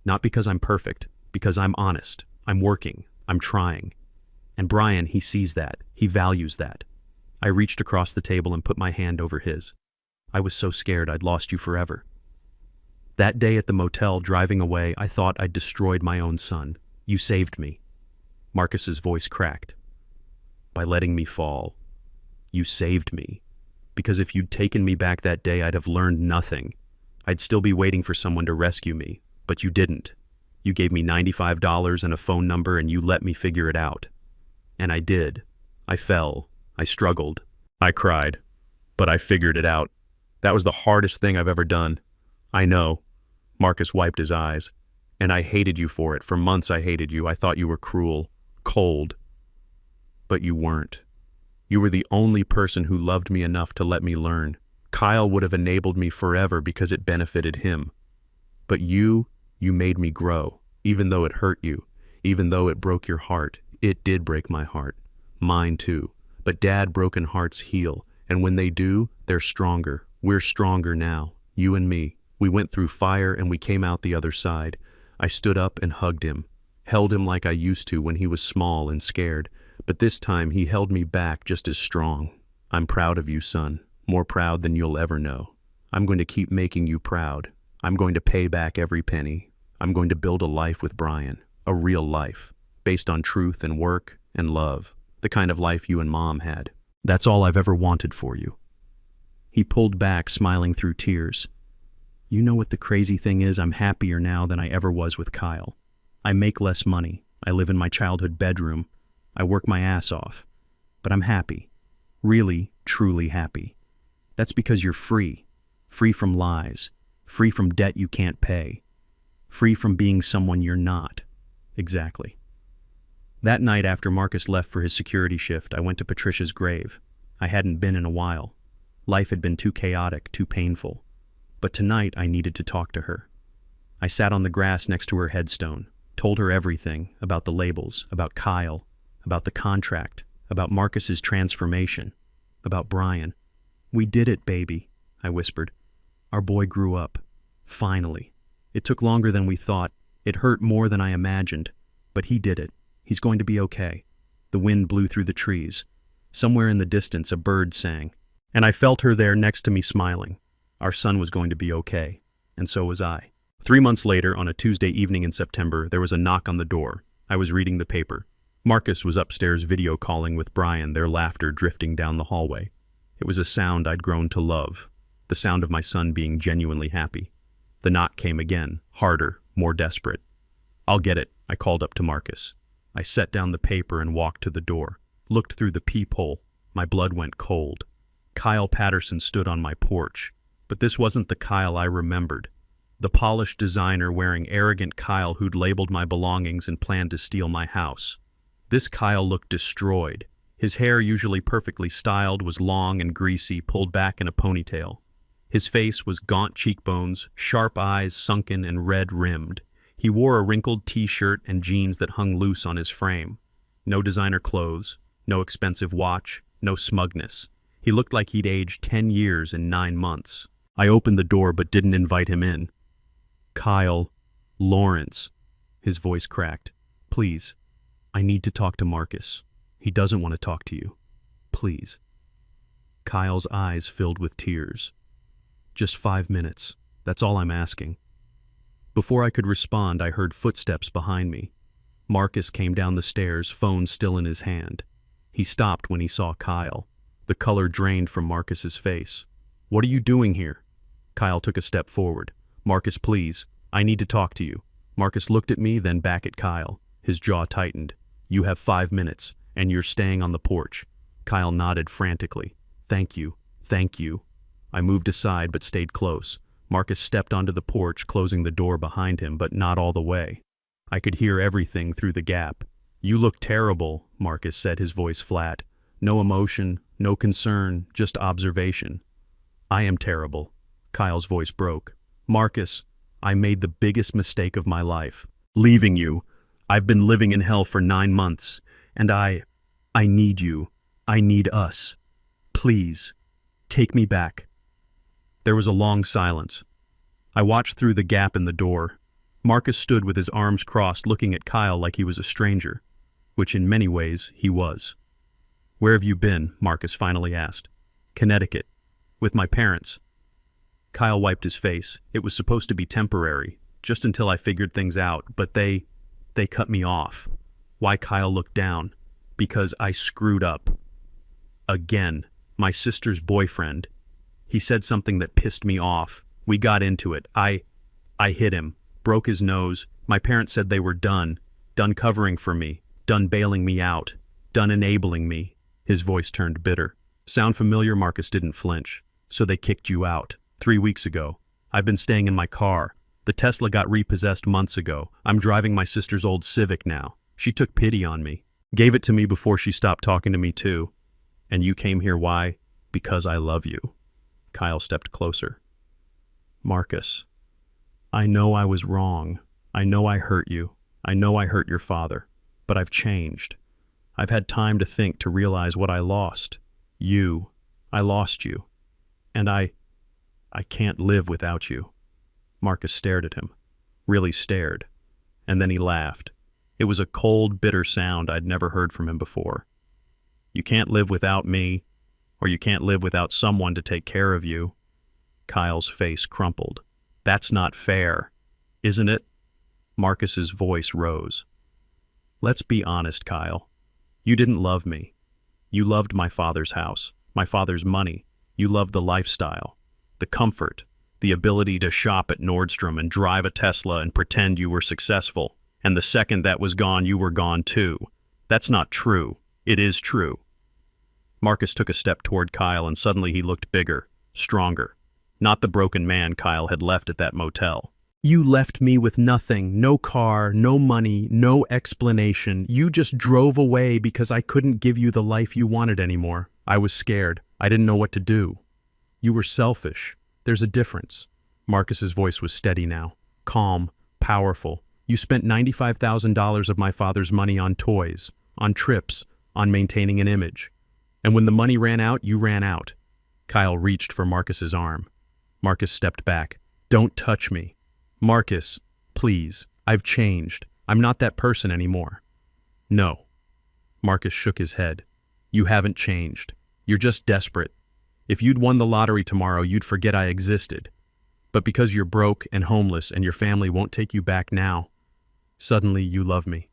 Not because I'm perfect, because I'm honest. I'm working. I'm trying. And Brian, he sees that. He values that." I reached across the table and put my hand over his. "I was so scared I'd lost you forever. That day at the motel, driving away, I thought I'd destroyed my own son. You saved me." Marcus's voice cracked. "By letting me fall. You saved me. Because if you'd taken me back that day, I'd have learned nothing. I'd still be waiting for someone to rescue me. But you didn't. You gave me $95 and a phone number and you let me figure it out. And I did. I fell. I struggled. I cried. But I figured it out. That was the hardest thing I've ever done. I know." Marcus wiped his eyes. "And I hated you for it. For months I hated you. I thought you were cruel, cold. But you weren't. You were the only person who loved me enough to let me learn. Kyle would have enabled me forever because it benefited him. But you made me grow, even though it hurt you, even though it broke your heart. It did break my heart. Mine too. But Dad, broken hearts heal, and when they do, they're stronger. We're stronger now, you and me. We went through fire and we came out the other side. I stood up and hugged him, held him like I used to when he was small and scared. But this time he held me back just as strong. I'm proud of you, son. More proud than you'll ever know. I'm going to keep making you proud. I'm going to pay back every penny. I'm going to build a life with Brian, a real life, based on truth and work and love, the kind of life you and Mom had. That's all I've ever wanted for you." He pulled back, smiling through tears. "You know what the crazy thing is? I'm happier now than I ever was with Kyle. I make less money. I live in my childhood bedroom. I work my ass off. But I'm happy. Really, truly happy. That's because you're free. Free from lies. Free from debt you can't pay. Free from being someone you're not." Exactly. That night after Marcus left for his security shift, I went to Patricia's grave. I hadn't been in a while. Life had been too chaotic, too painful. But tonight I needed to talk to her. I sat on the grass next to her headstone, told her everything about the labels, about Kyle, about the contract, about Marcus's transformation, about Brian. "We did it, baby," I whispered. "Our boy grew up. Finally. It took longer than we thought. It hurt more than I imagined. But he did it. He's going to be okay." The wind blew through the trees. Somewhere in the distance, a bird sang. And I felt her there next to me smiling. Our son was going to be okay. And so was I. 3 months later, on a Tuesday evening in September, there was a knock on the door. I was reading the paper. Marcus was upstairs video calling with Brian, their laughter drifting down the hallway. It was a sound I'd grown to love, the sound of my son being genuinely happy. The knock came again, harder, more desperate. "I'll get it," I called up to Marcus. I set down the paper and walked to the door, looked through the peephole. My blood went cold. Kyle Patterson stood on my porch, but this wasn't the Kyle I remembered. The polished designer wearing arrogant Kyle who'd labeled my belongings and planned to steal my house. This Kyle looked destroyed. His hair, usually perfectly styled, was long and greasy, pulled back in a ponytail. His face was gaunt cheekbones, sharp eyes sunken and red-rimmed. He wore a wrinkled t-shirt and jeans that hung loose on his frame. No designer clothes, no expensive watch, no smugness. He looked like he'd aged 10 years in 9 months. I opened the door but didn't invite him in. "Kyle, Lawrence," his voice cracked. "Please, I need to talk to Marcus. He doesn't want to talk to you. Please." Kyle's eyes filled with tears. "Just 5 minutes. That's all I'm asking." Before I could respond, I heard footsteps behind me. Marcus came down the stairs, phone still in his hand. He stopped when he saw Kyle. The color drained from Marcus's face. "What are you doing here?" Kyle took a step forward. "Marcus, please. I need to talk to you." Marcus looked at me, then back at Kyle. His jaw tightened. "You have 5 minutes, and you're staying on the porch." Kyle nodded frantically. "Thank you. Thank you." I moved aside but stayed close. Marcus stepped onto the porch, closing the door behind him, but not all the way. I could hear everything through the gap. "You look terrible," Marcus said, his voice flat. No emotion, no concern, just observation. "I am terrible." Kyle's voice broke. "Marcus, I made the biggest mistake of my life. Leaving you. I've been living in hell for 9 months, and I need you. I need us. Please, take me back." There was a long silence. I watched through the gap in the door. Marcus stood with his arms crossed, looking at Kyle like he was a stranger, which in many ways he was. "Where have you been?" Marcus finally asked. "Connecticut. With my parents." Kyle wiped his face. "It was supposed to be temporary, just until I figured things out, but they cut me off." Why? Kyle looked down. "Because I screwed up. Again. My sister's boyfriend. He said something that pissed me off. We got into it. I hit him, broke his nose. My parents said they were done covering for me, done bailing me out, done enabling me." His voice turned bitter. "Sound familiar?" Marcus didn't flinch. "So they kicked you out 3 weeks ago. I've been staying in my car. The Tesla got repossessed months ago. I'm driving my sister's old Civic now. She took pity on me. Gave it to me before she stopped talking to me too. And you came here, why? Because I love you." Kyle stepped closer. "Marcus, I know I was wrong. I know I hurt you. I know I hurt your father. But I've changed. I've had time to think, to realize what I lost. You. I lost you. And I can't live without you." Marcus stared at him. Really stared. And then he laughed. It was a cold, bitter sound I'd never heard from him before. "You can't live without me, or you can't live without someone to take care of you." Kyle's face crumpled. "That's not fair, isn't it?" Marcus's voice rose. Let's be honest, Kyle. You didn't love me. You loved my father's house, my father's money. You loved the lifestyle, the comfort, the ability to shop at Nordstrom and drive a Tesla and pretend you were successful. And the second that was gone, you were gone too. That's not true. It is true. Marcus took a step toward Kyle, and suddenly he looked bigger, stronger. Not the broken man Kyle had left at that motel. You left me with nothing, no car, no money, no explanation. You just drove away because I couldn't give you the life you wanted anymore. I was scared. I didn't know what to do. You were selfish. There's a difference. Marcus's voice was steady now, calm, powerful. You spent $95,000 of my father's money on toys, on trips, on maintaining an image. And when the money ran out, you ran out. Kyle reached for Marcus's arm. Marcus stepped back. Don't touch me. Marcus, please. I've changed. I'm not that person anymore. No. Marcus shook his head. You haven't changed. You're just desperate. If you'd won the lottery tomorrow, you'd forget I existed. But because you're broke and homeless and your family won't take you back now, suddenly you love me.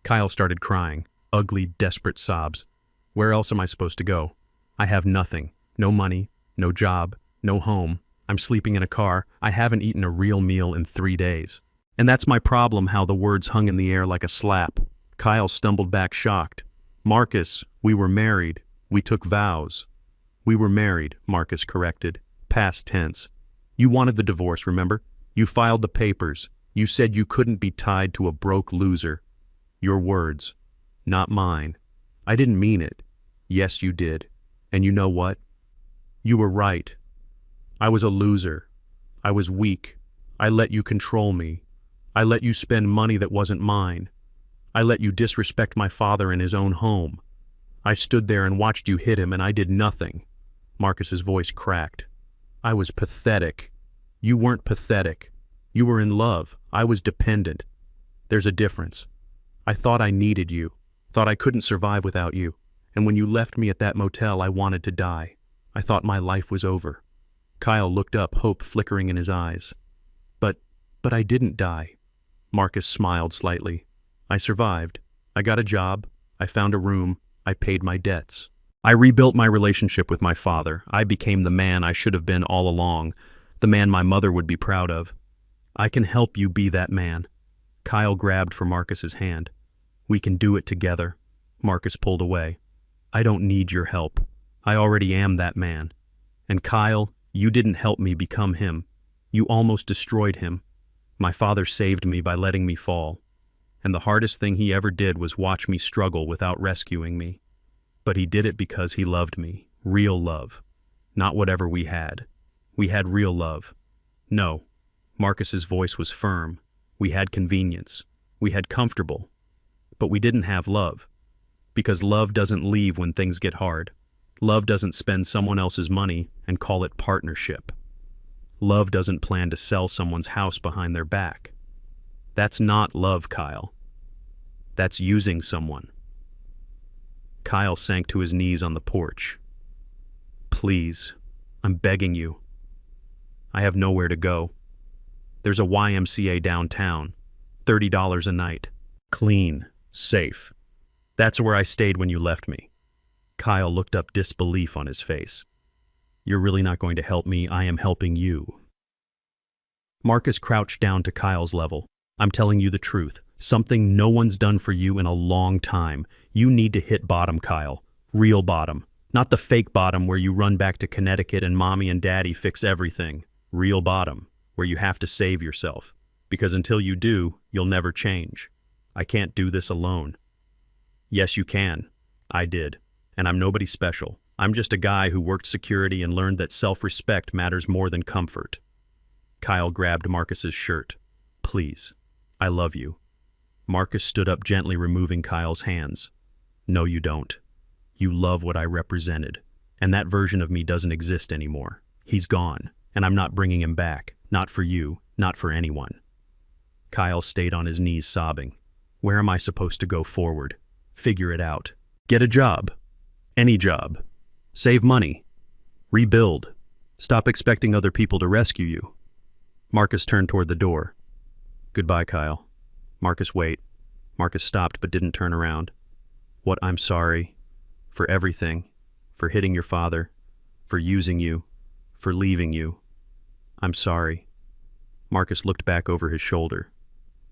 Kyle started crying, ugly, desperate sobs. Where else am I supposed to go? I have nothing. No money, no job, no home. I'm sleeping in a car. I haven't eaten a real meal in 3 days. And that's my problem, how the words hung in the air like a slap. Kyle stumbled back shocked. Marcus, we were married. We took vows. We were married, Marcus corrected. Past tense. You wanted the divorce, remember? You filed the papers. You said you couldn't be tied to a broke loser. Your words, not mine. I didn't mean it. Yes, you did. And you know what? You were right. I was a loser. I was weak. I let you control me. I let you spend money that wasn't mine. I let you disrespect my father in his own home. I stood there and watched you hit him, and I did nothing. Marcus's voice cracked. I was pathetic. You weren't pathetic. You were in love. I was dependent. There's a difference. I thought I needed you, thought I couldn't survive without you. And when you left me at that motel, I wanted to die. I thought my life was over. Kyle looked up, hope flickering in his eyes. But I didn't die. Marcus smiled slightly. I survived. I got a job. I found a room. I paid my debts. I rebuilt my relationship with my father. I became the man I should have been all along, the man my mother would be proud of. I can help you be that man. Kyle grabbed for Marcus's hand. We can do it together. Marcus pulled away. I don't need your help. I already am that man. And Kyle, you didn't help me become him. You almost destroyed him. My father saved me by letting me fall. And the hardest thing he ever did was watch me struggle without rescuing me. But he did it because he loved me. Real love. Not whatever we had. We had real love. No. Marcus's voice was firm. We had convenience. We had comfortable. But we didn't have love. Because love doesn't leave when things get hard. Love doesn't spend someone else's money and call it partnership. Love doesn't plan to sell someone's house behind their back. That's not love, Kyle. That's using someone. Kyle sank to his knees on the porch. Please, I'm begging you. I have nowhere to go. There's a YMCA downtown, $30 a night. Clean, safe. That's where I stayed when you left me. Kyle looked up, disbelief on his face. You're really not going to help me. I am helping you. Marcus crouched down to Kyle's level. I'm telling you the truth. Something no one's done for you in a long time. You need to hit bottom, Kyle. Real bottom. Not the fake bottom where you run back to Connecticut and mommy and daddy fix everything. Real bottom, where you have to save yourself. Because until you do, you'll never change. I can't do this alone. Yes, you can. I did. And I'm nobody special. I'm just a guy who worked security and learned that self-respect matters more than comfort. Kyle grabbed Marcus's shirt. Please. I love you. Marcus stood up, gently removing Kyle's hands. No, you don't. You love what I represented. And that version of me doesn't exist anymore. He's gone. And I'm not bringing him back. Not for you. Not for anyone. Kyle stayed on his knees, sobbing. Where am I supposed to go forward? Figure it out. Get a job. Any job. Save money. Rebuild. Stop expecting other people to rescue you. Marcus turned toward the door. Goodbye, Kyle. Marcus, wait. Marcus stopped but didn't turn around. What? I'm sorry. For everything. For hitting your father. For using you. For leaving you. I'm sorry. Marcus looked back over his shoulder.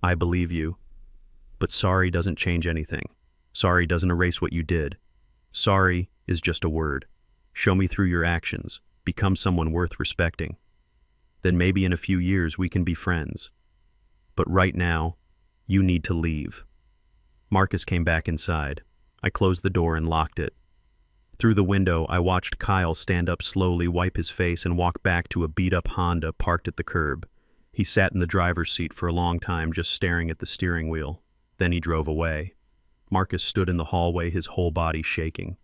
I believe you. But sorry doesn't change anything. Sorry doesn't erase what you did. Sorry is just a word. Show me through your actions. Become someone worth respecting. Then maybe in a few years we can be friends. But right now, you need to leave. Marcus came back inside. I closed the door and locked it. Through the window, I watched Kyle stand up slowly, wipe his face, and walk back to a beat-up Honda parked at the curb. He sat in the driver's seat for a long time, just staring at the steering wheel. Then he drove away. Marcus stood in the hallway, his whole body shaking.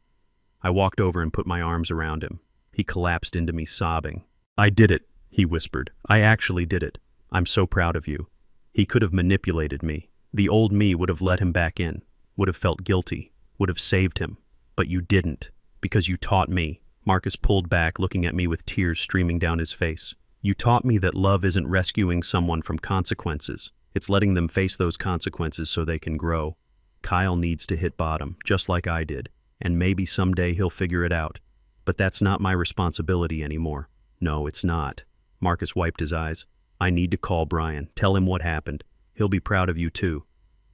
I walked over and put my arms around him. He collapsed into me, sobbing. I did it, he whispered. I actually did it. I'm so proud of you. He could have manipulated me. The old me would have let him back in, would have felt guilty, would have saved him. But you didn't, because you taught me. Marcus pulled back, looking at me with tears streaming down his face. You taught me that love isn't rescuing someone from consequences. It's letting them face those consequences so they can grow. Kyle needs to hit bottom, just like I did, and maybe someday he'll figure it out. But that's not my responsibility anymore. No, it's not. Marcus wiped his eyes. I need to call Brian, tell him what happened. He'll be proud of you too.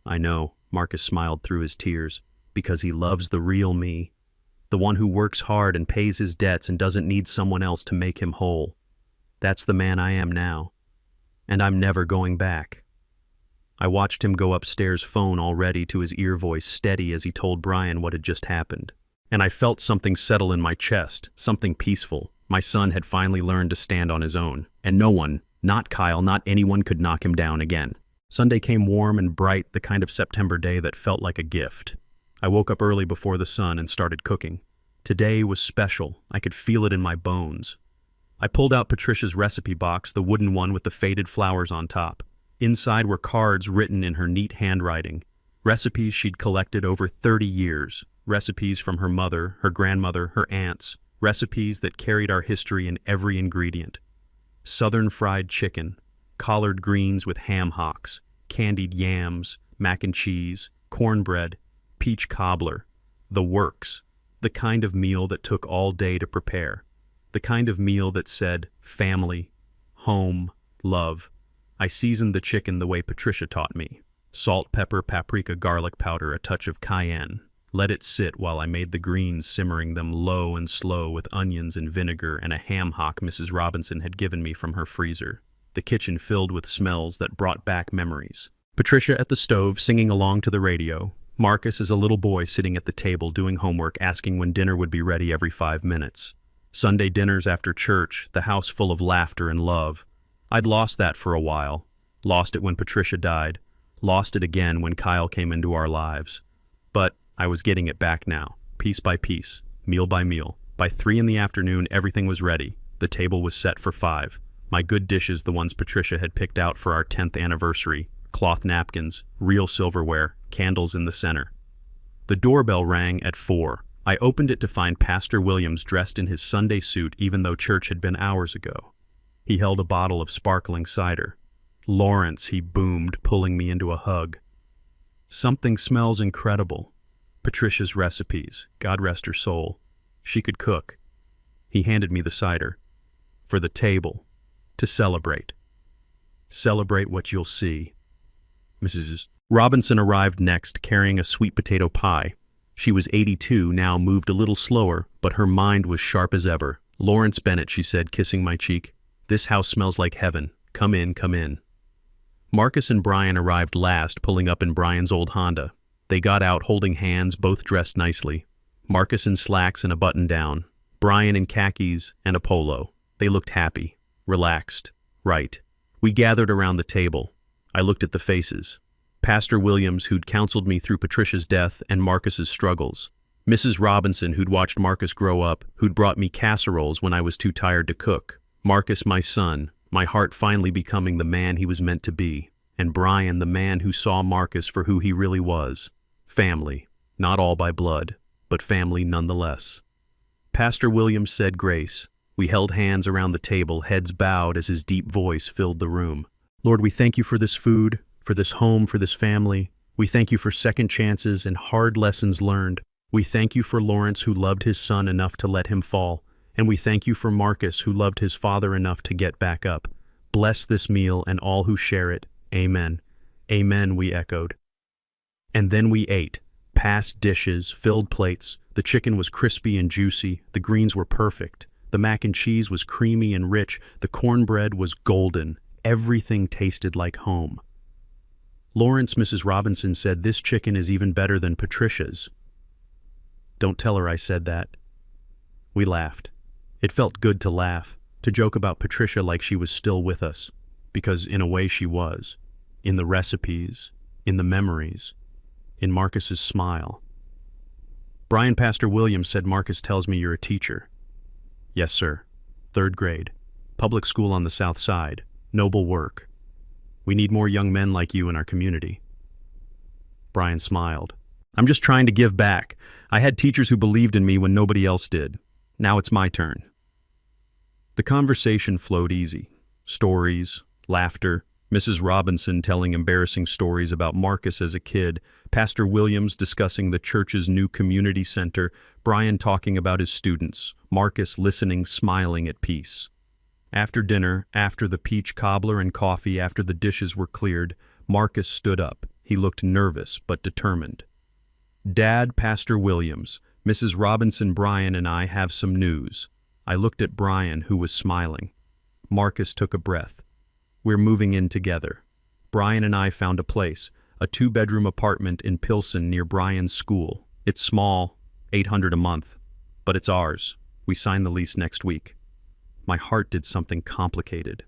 I know, Marcus smiled through his tears, because he loves the real me. The one who works hard and pays his debts and doesn't need someone else to make him whole. That's the man I am now. And I'm never going back. I watched him go upstairs, phone all ready, to his ear, voice steady as he told Brian what had just happened. And I felt something settle in my chest, something peaceful. My son had finally learned to stand on his own, and no one, not Kyle, not anyone, could knock him down again. Sunday came warm and bright, the kind of September day that felt like a gift. I woke up early before the sun and started cooking. Today was special. I could feel it in my bones. I pulled out Patricia's recipe box, the wooden one with the faded flowers on top. Inside were cards written in her neat handwriting, recipes she'd collected over 30 years, recipes from her mother, her grandmother, her aunts, recipes that carried our history in every ingredient. Southern fried chicken, collard greens with ham hocks, candied yams, mac and cheese, cornbread, peach cobbler, the works, the kind of meal that took all day to prepare, the kind of meal that said family, home, love. I seasoned the chicken the way Patricia taught me. Salt, pepper, paprika, garlic powder, a touch of cayenne. Let it sit while I made the greens, simmering them low and slow with onions and vinegar and a ham hock Mrs. Robinson had given me from her freezer. The kitchen filled with smells that brought back memories. Patricia at the stove singing along to the radio. Marcus as a little boy sitting at the table doing homework, asking when dinner would be ready every 5 minutes. Sunday dinners after church, the house full of laughter and love. I'd lost that for a while. Lost it when Patricia died. Lost it again when Kyle came into our lives. But I was getting it back now, piece by piece, meal by meal. By 3 in the afternoon, everything was ready. The table was set for 5. My good dishes, the ones Patricia had picked out for our 10th anniversary. Cloth napkins, real silverware, candles in the center. The doorbell rang at 4. I opened it to find Pastor Williams dressed in his Sunday suit, even though church had been hours ago. He held a bottle of sparkling cider. Lawrence, he boomed, pulling me into a hug. Something smells incredible. Patricia's recipes, God rest her soul. She could cook. He handed me the cider. For the table. To celebrate. Celebrate what you'll see. Mrs. Robinson arrived next, carrying a sweet potato pie. She was 82 now, moved a little slower, but her mind was sharp as ever. Lawrence Bennett, she said, kissing my cheek. This house smells like heaven. Come in, come in. Marcus and Brian arrived last, pulling up in Brian's old Honda. They got out holding hands, both dressed nicely. Marcus in slacks and a button-down. Brian in khakis and a polo. They looked happy, relaxed, right. We gathered around the table. I looked at the faces. Pastor Williams, who'd counseled me through Patricia's death and Marcus's struggles. Mrs. Robinson, who'd watched Marcus grow up, who'd brought me casseroles when I was too tired to cook. Marcus, my son, my heart finally becoming the man he was meant to be. And Brian, the man who saw Marcus for who he really was. Family, not all by blood, but family nonetheless. Pastor Williams said grace. We held hands around the table, heads bowed as his deep voice filled the room. Lord, we thank you for this food, for this home, for this family. We thank you for second chances and hard lessons learned. We thank you for Lawrence, who loved his son enough to let him fall. And we thank you for Marcus, who loved his father enough to get back up. Bless this meal and all who share it. Amen. Amen, we echoed. And then we ate. Passed dishes, filled plates. The chicken was crispy and juicy. The greens were perfect. The mac and cheese was creamy and rich. The cornbread was golden. Everything tasted like home. Lawrence, Mrs. Robinson said, "This chicken is even better than Patricia's." Don't tell her I said that. We laughed. It felt good to laugh, to joke about Patricia like she was still with us, because in a way she was. In the recipes, in the memories, in Marcus's smile. Brian, Pastor Williams said, "Marcus tells me you're a teacher." "Yes, sir. 3rd grade. Public school on the south side. Noble work. We need more young men like you in our community." Brian smiled. "I'm just trying to give back. I had teachers who believed in me when nobody else did. Now it's my turn." The conversation flowed easy. Stories, laughter, Mrs. Robinson telling embarrassing stories about Marcus as a kid, Pastor Williams discussing the church's new community center, Brian talking about his students, Marcus listening, smiling at peace. After dinner, after the peach cobbler and coffee, after the dishes were cleared, Marcus stood up. He looked nervous but determined. "Dad, Pastor Williams, Mrs. Robinson, Brian, and I have some news." I looked at Brian, who was smiling. Marcus took a breath. "We're moving in together. Brian and I found a place, a 2-bedroom apartment in Pilsen near Brian's school. It's small, $800 a month, but it's ours. We sign the lease next week." My heart did something complicated.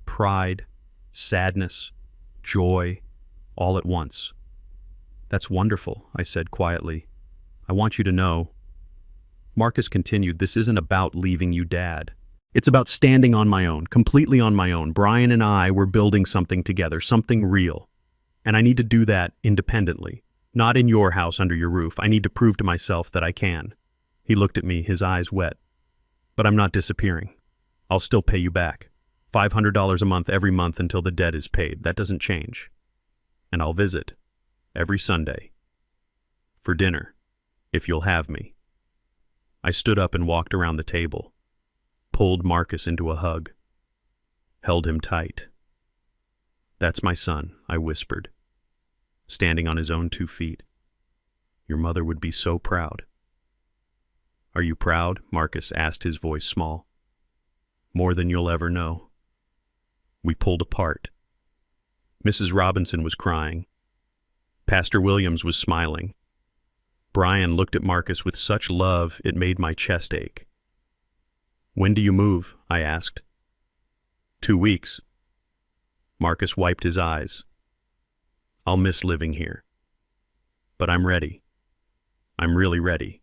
Pride, sadness, joy, all at once. "That's wonderful," I said quietly. "I want you to know." Marcus continued, "This isn't about leaving you, Dad. It's about standing on my own, completely on my own. Brian and I were building something together, something real. And I need to do that independently. Not in your house under your roof. I need to prove to myself that I can." He looked at me, his eyes wet. "But I'm not disappearing. I'll still pay you back. $500 a month every month until the debt is paid. That doesn't change. And I'll visit every Sunday. For dinner, if you'll have me." I stood up and walked around the table, pulled Marcus into a hug, held him tight. "That's my son," I whispered, standing on his own 2 feet. "Your mother would be so proud." "Are you proud?" Marcus asked, his voice small. "More than you'll ever know." We pulled apart. Mrs. Robinson was crying. Pastor Williams was smiling. Brian looked at Marcus with such love it made my chest ache. "When do you move?" I asked. 2 weeks. Marcus wiped his eyes. "I'll miss living here. But I'm ready. I'm really ready.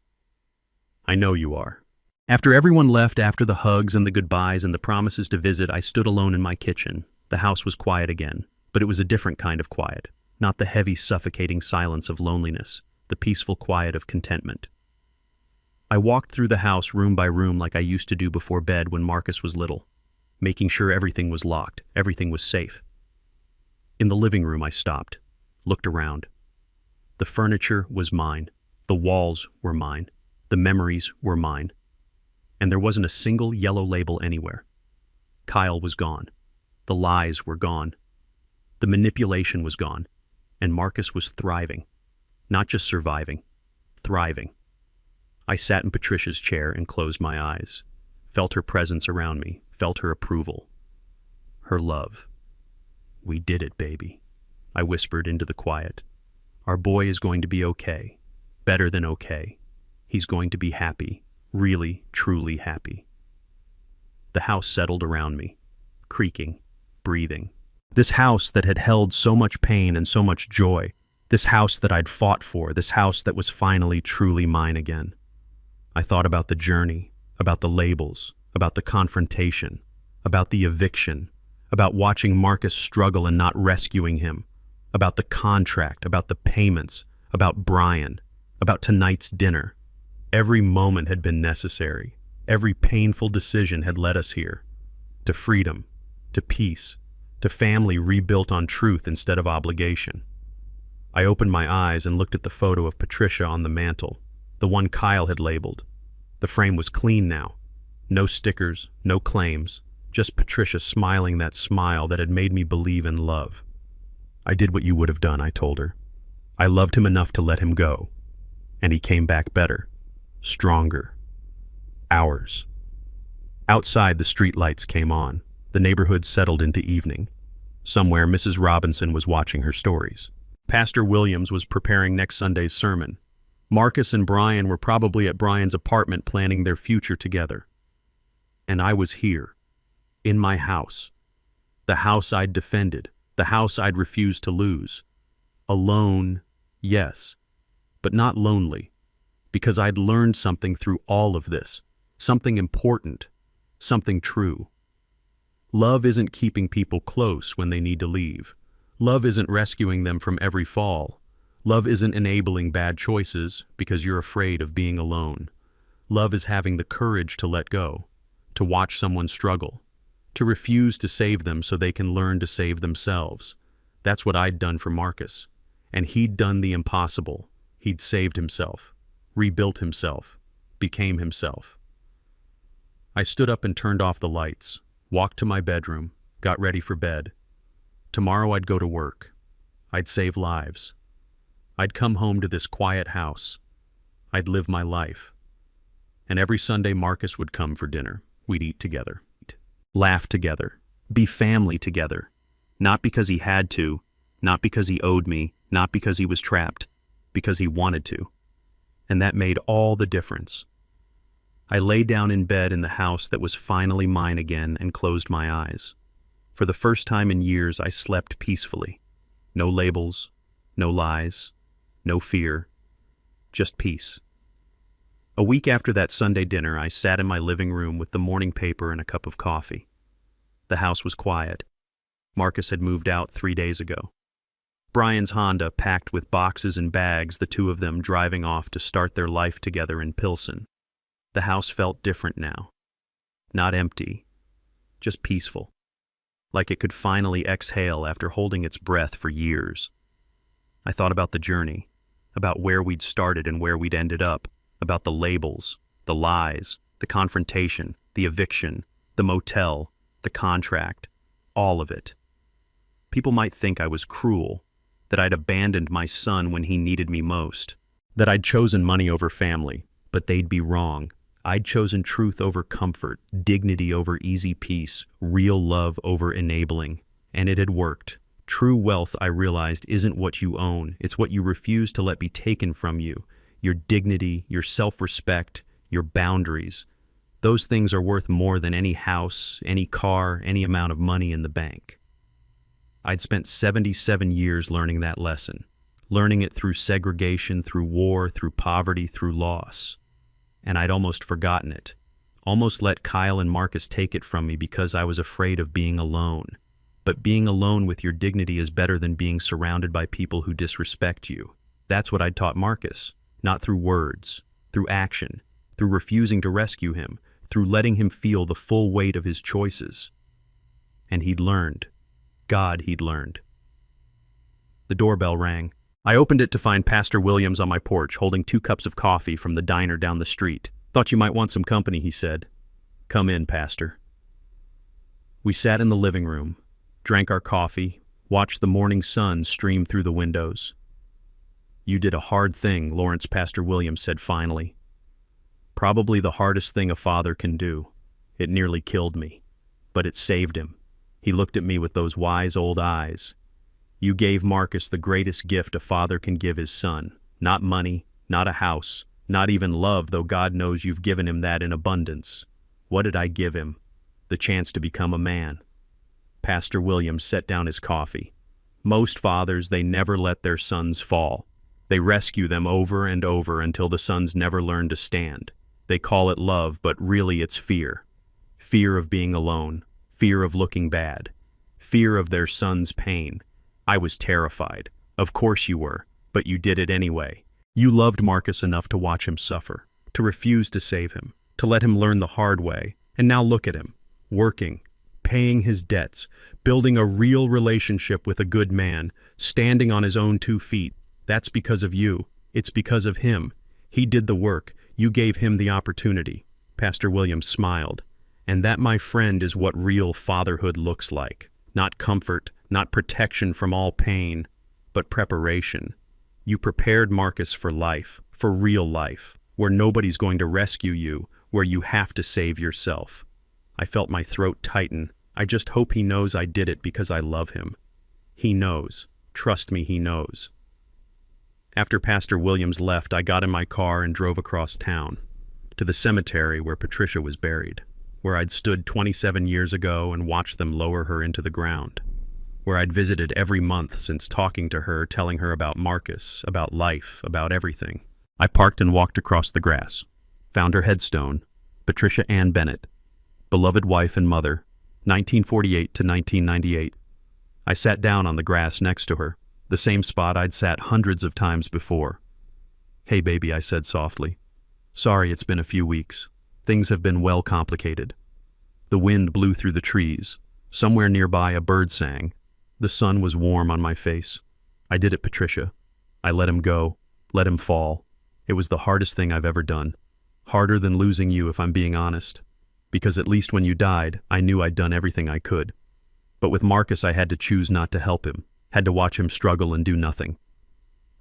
I know you are." After everyone left, after the hugs and the goodbyes and the promises to visit, I stood alone in my kitchen. The house was quiet again, but it was a different kind of quiet, not the heavy, suffocating silence of loneliness, the peaceful quiet of contentment. I walked through the house room by room like I used to do before bed when Marcus was little, making sure everything was locked, everything was safe. In the living room I stopped, looked around. The furniture was mine, the walls were mine, the memories were mine. And there wasn't a single yellow label anywhere. Kyle was gone. The lies were gone. The manipulation was gone. And Marcus was thriving. Not just surviving, thriving. I sat in Patricia's chair and closed my eyes, felt her presence around me, felt her approval, her love. "We did it, baby," I whispered into the quiet. "Our boy is going to be okay, better than okay. He's going to be happy. Really, truly happy." The house settled around me, creaking, breathing. This house that had held so much pain and so much joy, this house that I'd fought for, this house that was finally truly mine again. I thought about the journey, about the labels, about the confrontation, about the eviction, about watching Marcus struggle and not rescuing him, about the contract, about the payments, about Brian, about tonight's dinner. Every moment had been necessary. Every painful decision had led us here. To freedom, to peace, to family rebuilt on truth instead of obligation. I opened my eyes and looked at the photo of Patricia on the mantel, the one Kyle had labeled. The frame was clean now. No stickers, no claims, just Patricia smiling that smile that had made me believe in love. I did what you would have done, I told her. I loved him enough to let him go. And he came back better, stronger. Ours. Outside, the street lights came on. The neighborhood settled into evening. Somewhere, Mrs. Robinson was watching her stories. Pastor Williams was preparing next Sunday's sermon. Marcus and Brian were probably at Brian's apartment planning their future together. And I was here, in my house. The house I'd defended, the house I'd refused to lose. Alone, yes, but not lonely, because I'd learned something through all of this, something important, something true. Love isn't keeping people close when they need to leave. Love isn't rescuing them from every fall. Love isn't enabling bad choices because you're afraid of being alone. Love is having the courage to let go, to watch someone struggle, to refuse to save them so they can learn to save themselves. That's what I'd done for Marcus. And he'd done the impossible. He'd saved himself, rebuilt himself, became himself. I stood up and turned off the lights, walked to my bedroom, got ready for bed. Tomorrow I'd go to work. I'd save lives. I'd come home to this quiet house. I'd live my life. And every Sunday Marcus would come for dinner. We'd eat together, laugh together, be family together. Not because he had to, not because he owed me, not because he was trapped, because he wanted to. And that made all the difference. I lay down in bed in the house that was finally mine again and closed my eyes. For the first time in years, I slept peacefully. No labels, no lies, no fear, just peace. A week after that Sunday dinner, I sat in my living room with the morning paper and a cup of coffee. The house was quiet. Marcus had moved out 3 days ago. Brian's Honda packed with boxes and bags, the two of them driving off to start their life together in Pilsen. The house felt different now. Not empty, just peaceful. Like it could finally exhale after holding its breath for years. I thought about the journey, about where we'd started and where we'd ended up, about the labels, the lies, the confrontation, the eviction, the motel, the contract, all of it. People might think I was cruel, that I'd abandoned my son when he needed me most, that I'd chosen money over family, but they'd be wrong. I'd chosen truth over comfort, dignity over easy peace, real love over enabling, and it had worked. True wealth, I realized, isn't what you own, it's what you refuse to let be taken from you. Your dignity, your self-respect, your boundaries. Those things are worth more than any house, any car, any amount of money in the bank. I'd spent 77 years learning that lesson, learning it through segregation, through war, through poverty, through loss. And I'd almost forgotten it, almost let Kyle and Marcus take it from me because I was afraid of being alone. But being alone with your dignity is better than being surrounded by people who disrespect you. That's what I'd taught Marcus, not through words, through action, through refusing to rescue him, through letting him feel the full weight of his choices. And he'd learned. God, he'd learned. The doorbell rang. I opened it to find Pastor Williams on my porch holding 2 cups of coffee from the diner down the street. "Thought you might want some company," he said. "Come in, Pastor." We sat in the living room, drank our coffee, watched the morning sun stream through the windows. "You did a hard thing," Lawrence Pastor Williams said finally. "Probably the hardest thing a father can do. It nearly killed me, but it saved him." He looked at me with those wise old eyes. "You gave Marcus the greatest gift a father can give his son. Not money, not a house, not even love, though God knows you've given him that in abundance. What did I give him? The chance to become a man." Pastor Williams set down his coffee. "Most fathers, they never let their sons fall. They rescue them over and over until the sons never learn to stand. They call it love, but really it's fear. Fear of being alone, fear of looking bad, fear of their son's pain. I was terrified. Of course you were, but you did it anyway. You loved Marcus enough to watch him suffer, to refuse to save him, to let him learn the hard way, and now look at him, working, paying his debts, building a real relationship with a good man, standing on his own 2 feet. That's because of you. It's because of him. He did the work. You gave him the opportunity. Pastor Williams smiled. And that, my friend, is what real fatherhood looks like. Not comfort, not protection from all pain, but preparation. You prepared Marcus for life, for real life, where nobody's going to rescue you, where you have to save yourself. I felt my throat tighten. I just hope he knows I did it because I love him. He knows. Trust me, he knows. After Pastor Williams left, I got in my car and drove across town, to the cemetery where Patricia was buried, where I'd stood 27 years ago and watched them lower her into the ground, where I'd visited every month since talking to her, telling her about Marcus, about life, about everything. I parked and walked across the grass, found her headstone, Patricia Ann Bennett, beloved wife and mother, 1948 to 1998. I sat down on the grass next to her, the same spot I'd sat hundreds of times before. "Hey baby," I said softly. "Sorry it's been a few weeks. Things have been well complicated." The wind blew through the trees. Somewhere nearby a bird sang. The sun was warm on my face. "I did it, Patricia. I let him go, let him fall. It was the hardest thing I've ever done. Harder than losing you, if I'm being honest. Because at least when you died, I knew I'd done everything I could. But with Marcus, I had to choose not to help him, had to watch him struggle and do nothing."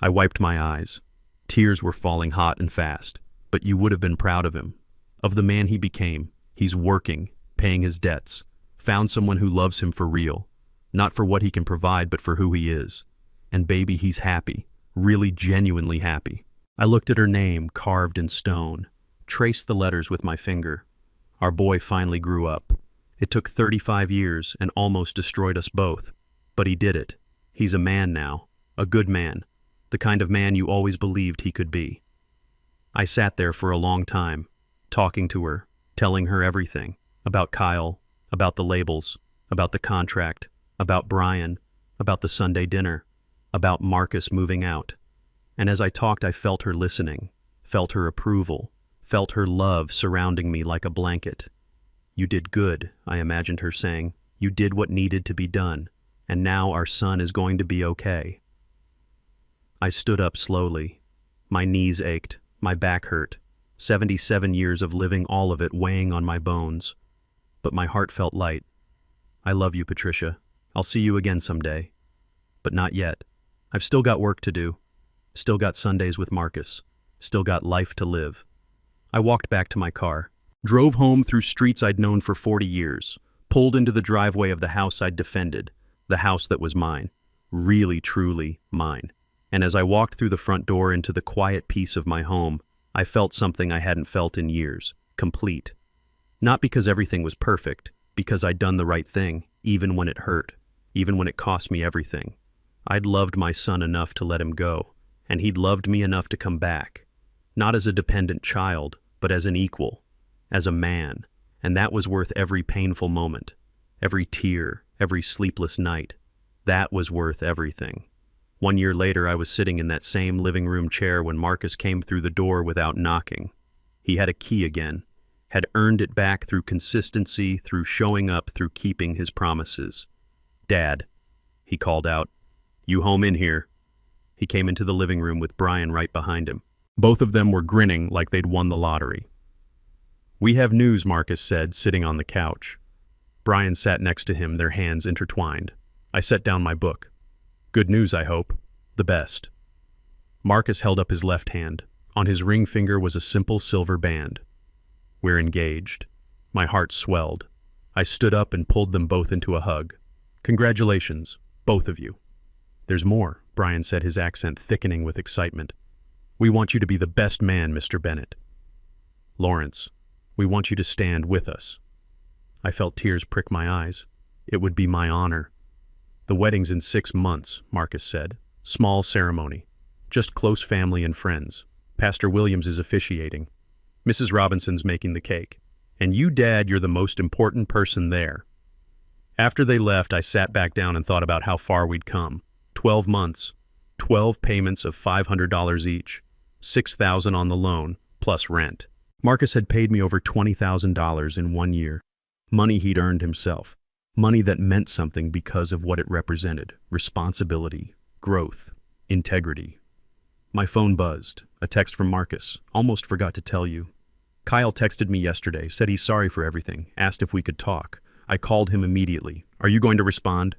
I wiped my eyes. Tears were falling hot and fast. "But you would have been proud of him, of the man he became. He's working, paying his debts, found someone who loves him for real, not for what he can provide, but for who he is. And baby, he's happy, really genuinely happy." I looked at her name carved in stone, traced the letters with my finger. Our boy finally grew up. It took 35 years and almost destroyed us both. But he did it. He's a man now, a good man, the kind of man you always believed he could be. I sat there for a long time, talking to her, telling her everything, about Kyle, about the labels, about the contract, about Brian, about the Sunday dinner, about Marcus moving out. And as I talked, I felt her listening, felt her approval, felt her love surrounding me like a blanket. "You did good," I imagined her saying. "You did what needed to be done, and now our son is going to be okay." I stood up slowly. My knees ached, my back hurt, 77 years of living, all of it weighing on my bones. But my heart felt light. "I love you, Patricia. I'll see you again someday. But not yet. I've still got work to do. Still got Sundays with Marcus. Still got life to live." I walked back to my car, drove home through streets I'd known for 40 years, pulled into the driveway of the house I'd defended, the house that was mine, really, truly mine. And as I walked through the front door into the quiet peace of my home, I felt something I hadn't felt in years, complete. Not because everything was perfect, because I'd done the right thing, even when it hurt, even when it cost me everything. I'd loved my son enough to let him go, and he'd loved me enough to come back, not as a dependent child, but as an equal, as a man, and that was worth every painful moment, every tear, every sleepless night. That was worth everything. 1 year later, I was sitting in that same living room chair when Marcus came through the door without knocking. He had a key again, had earned it back through consistency, through showing up, through keeping his promises. "Dad," he called out, "you home in here?" He came into the living room with Brian right behind him. Both of them were grinning like they'd won the lottery. "We have news," Marcus said, sitting on the couch. Brian sat next to him, their hands intertwined. I set down my book. "Good news, I hope. The best." Marcus held up his left hand. On his ring finger was a simple silver band. "We're engaged." My heart swelled. I stood up and pulled them both into a hug. "Congratulations, both of you." "There's more," Brian said, his accent thickening with excitement. "We want you to be the best man, Mr. Bennett. Lawrence, we want you to stand with us." I felt tears prick my eyes. "It would be my honor." "The wedding's in 6 months," Marcus said. "Small ceremony. Just close family and friends. Pastor Williams is officiating. Mrs. Robinson's making the cake. And you, Dad, you're the most important person there." After they left, I sat back down and thought about how far we'd come. 12 months, 12 payments of $500 each, $6,000 on the loan, plus rent. Marcus had paid me over $20,000 in 1 year. Money he'd earned himself. Money that meant something because of what it represented: responsibility, growth, integrity. My phone buzzed. A text from Marcus. Almost forgot to tell you. Kyle texted me yesterday, said he's sorry for everything, asked if we could talk. I called him immediately. Are you going to respond?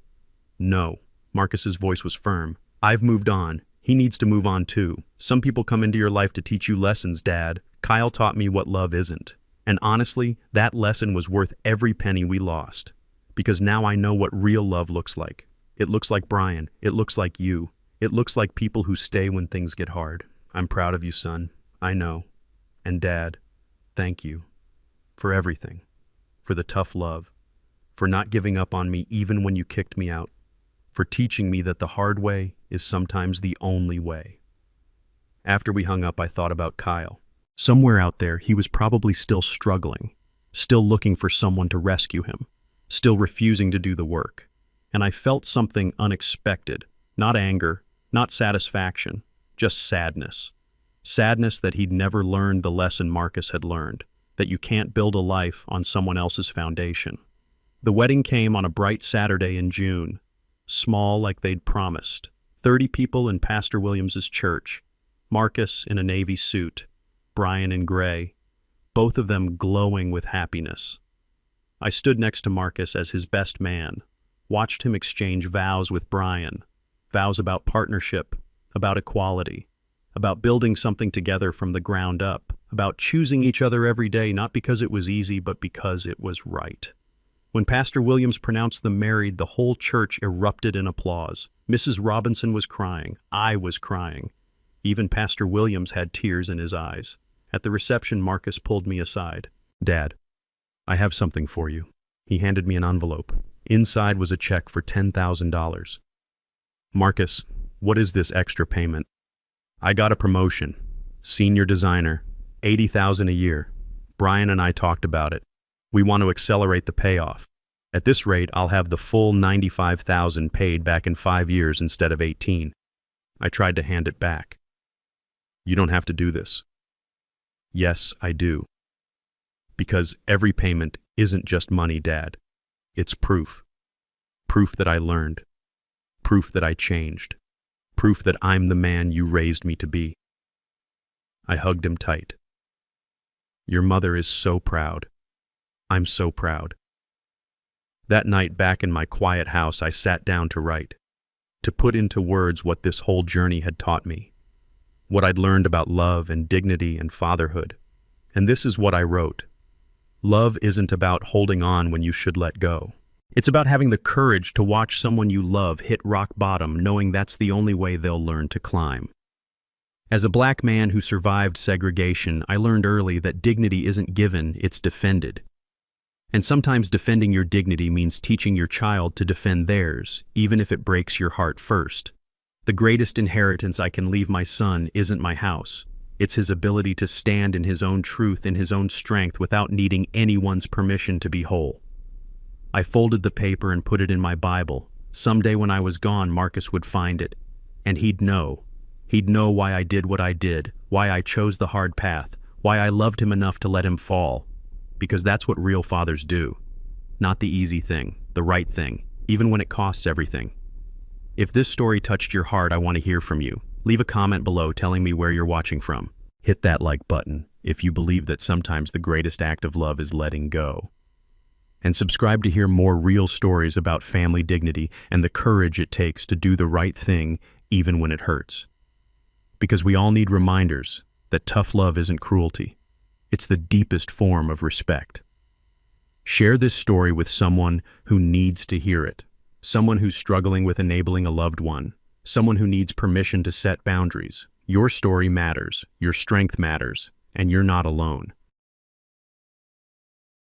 No. Marcus's voice was firm. I've moved on. He needs to move on too. Some people come into your life to teach you lessons, Dad. Kyle taught me what love isn't. And honestly, that lesson was worth every penny we lost. Because now I know what real love looks like. It looks like Brian. It looks like you. It looks like people who stay when things get hard. I'm proud of you, son. I know. And Dad, thank you. For everything. For the tough love. For not giving up on me even when you kicked me out. For teaching me that the hard way is sometimes the only way. After we hung up, I thought about Kyle. Somewhere out there, he was probably still struggling. Still looking for someone to rescue him. Still refusing to do the work. And I felt something unexpected. Not anger. Not satisfaction, just sadness. Sadness that he'd never learned the lesson Marcus had learned, that you can't build a life on someone else's foundation. The wedding came on a bright Saturday in June, small like they'd promised. 30 people in Pastor Williams's church, Marcus in a navy suit, Brian in gray, both of them glowing with happiness. I stood next to Marcus as his best man, watched him exchange vows with Brian. Vows about partnership, about equality, about building something together from the ground up, about choosing each other every day not because it was easy but because it was right. When Pastor Williams pronounced them married, the whole church erupted in applause. Mrs. Robinson was crying. I was crying. Even Pastor Williams had tears in his eyes. At the reception, Marcus pulled me aside. Dad, I have something for you. He handed me an envelope. Inside was a check for $10,000. Marcus, what is this extra payment? I got a promotion. Senior designer. $80,000 a year. Brian and I talked about it. We want to accelerate the payoff. At this rate, I'll have the full $95,000 paid back in 5 years instead of 18. I tried to hand it back. You don't have to do this. Yes, I do. Because every payment isn't just money, Dad. It's proof. Proof that I learned. Proof that I changed. Proof that I'm the man you raised me to be. I hugged him tight. Your mother is so proud. I'm so proud. That night back in my quiet house, I sat down to write, to put into words what this whole journey had taught me, what I'd learned about love and dignity and fatherhood. And this is what I wrote. Love isn't about holding on when you should let go. It's about having the courage to watch someone you love hit rock bottom, knowing that's the only way they'll learn to climb. As a black man who survived segregation, I learned early that dignity isn't given, it's defended. And sometimes defending your dignity means teaching your child to defend theirs, even if it breaks your heart first. The greatest inheritance I can leave my son isn't my house. It's his ability to stand in his own truth, in his own strength, without needing anyone's permission to be whole. I folded the paper and put it in my Bible. Someday when I was gone, Marcus would find it. And he'd know. He'd know why I did what I did, why I chose the hard path, why I loved him enough to let him fall. Because that's what real fathers do. Not the easy thing, the right thing, even when it costs everything. If this story touched your heart, I want to hear from you. Leave a comment below telling me where you're watching from. Hit that like button if you believe that sometimes the greatest act of love is letting go. And subscribe to hear more real stories about family dignity and the courage it takes to do the right thing even when it hurts. Because we all need reminders that tough love isn't cruelty. It's the deepest form of respect. Share this story with someone who needs to hear it. Someone who's struggling with enabling a loved one. Someone who needs permission to set boundaries. Your story matters, your strength matters, and you're not alone.